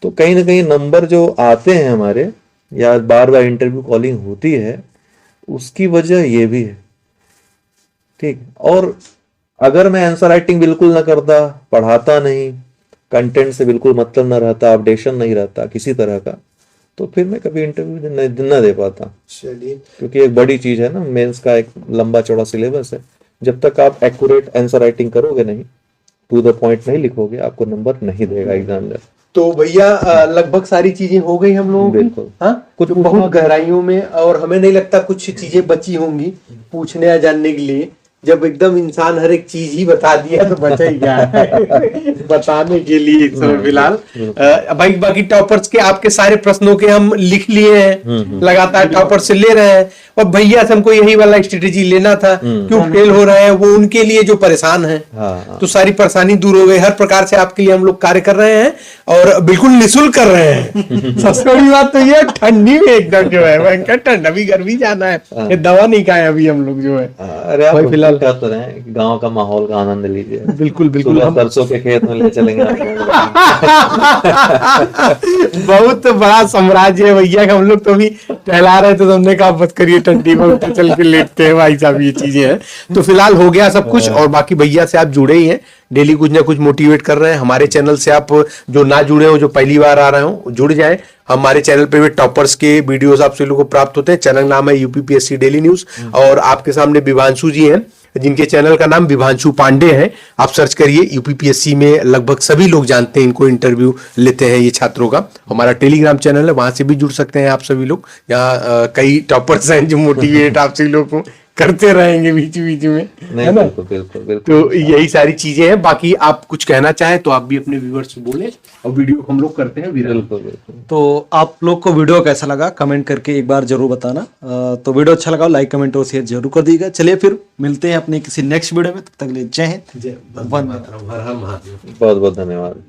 तो कहीं ना कहीं नंबर जो आते हैं हमारे, या बार बार इंटरव्यू कॉलिंग होती है, उसकी वजह ये भी है, ठीक। और अगर मैं आंसर राइटिंग बिल्कुल ना करता, पढ़ाता नहीं, कंटेंट से बिल्कुल मतलब ना रहता, अपडेशन नहीं रहता किसी तरह का, तो फिर मैं कभी इंटरव्यू न दे पाता। क्योंकि एक बड़ी चीज है ना, मेंस का एक लंबा चौड़ा सिलेबस है, जब तक आप एक्यूरेट आंसर राइटिंग करोगे नहीं, टू द पॉइंट नहीं लिखोगे, आपको नंबर नहीं देगा एग्जामिनर। तो भैया लगभग सारी चीजें हो गई हम लोगों की, हाँ, कुछ बहुत गहराइयों में, और हमें नहीं लगता कुछ चीजें बची होंगी पूछने या जानने के लिए। जब एकदम इंसान हर एक चीज ही बता दिया तो बचा ही क्या है बताने के लिए फिलहाल। भाई बाकी टॉपर्स के आपके सारे प्रश्नों के हम लिख लिए हैं, लगातार टॉपर से ले रहे हैं, और भैया से हमको यही वाला स्ट्रेटेजी लेना था, क्यों फेल हो रहे हैं वो उनके लिए जो परेशान है, तो सारी परेशानी दूर हो गई। हर प्रकार से आपके लिए हम लोग कार्य कर रहे हैं और बिल्कुल निःशुल्क कर रहे हैं। सबसे बड़ी बात तो ये ठंडी में एकदम जो है भयंकर ठंड, अभी घर भी जाना है, ये दवा नहीं खाए अभी हम लोग जो है। अरे आप फिलहाल करते रहे, गांव का माहौल का आनंद लीजिए। बिल्कुल बिल्कुल, हम सरसों के खेत में ले चलेंगे। बहुत बड़ा साम्राज्य है भैया, हम लोग तो अभी टहला रहे थे तो हमने कहा मत करिए, ठंडी में उठा चल के लेटते हैं भाई साहब, ये चीजें हैं। तो फिलहाल हो गया सब कुछ, और बाकी भैया से आप जुड़े ही हैं, डेली कुछ ना कुछ मोटिवेट कर रहे हैं। हमारे चैनल से आप जो ना जुड़े हो, जो पहली बार आ रहे हो, जुड़ जाएं। हमारे चैनल पे भी टॉपर्स के वीडियोस आप सभी लोगों को प्राप्त होते हैं। चैनल नाम है यूपीपीएससी डेली न्यूज, और आपके सामने विभांशु जी हैं जिनके चैनल का नाम विभांशु पांडे है। आप सर्च करिए, यूपीपीएससी में लगभग सभी लोग जानते हैं इनको, इंटरव्यू लेते हैं ये छात्रों का। हमारा टेलीग्राम चैनल है, वहां से भी जुड़ सकते हैं आप सभी लोग। यहाँ कई टॉपर्स हैं जो मोटिवेट आप सभी लोग को करते रहेंगे बीच बीच में, नहीं है ना। बिल्कुल बिल्कुल बिल्कुल। तो यही सारी चीजें हैं। बाकी आप कुछ कहना चाहें तो आप भी अपने व्यूअर्स से बोले, और वीडियो को हम लोग करते हैं विराम। बिल्कुल बिल्कुल। तो आप लोग को वीडियो कैसा लगा कमेंट करके एक बार जरूर बताना। तो वीडियो अच्छा लगा लाइक कमेंट और शेयर जरूर कर दीजिएगा। चलिए फिर मिलते हैं अपने किसी नेक्स्ट वीडियो में, तब तक के लिए जय हिंद, जय वंदे। मातरम, हर हर महादेव। बहुत बहुत धन्यवाद।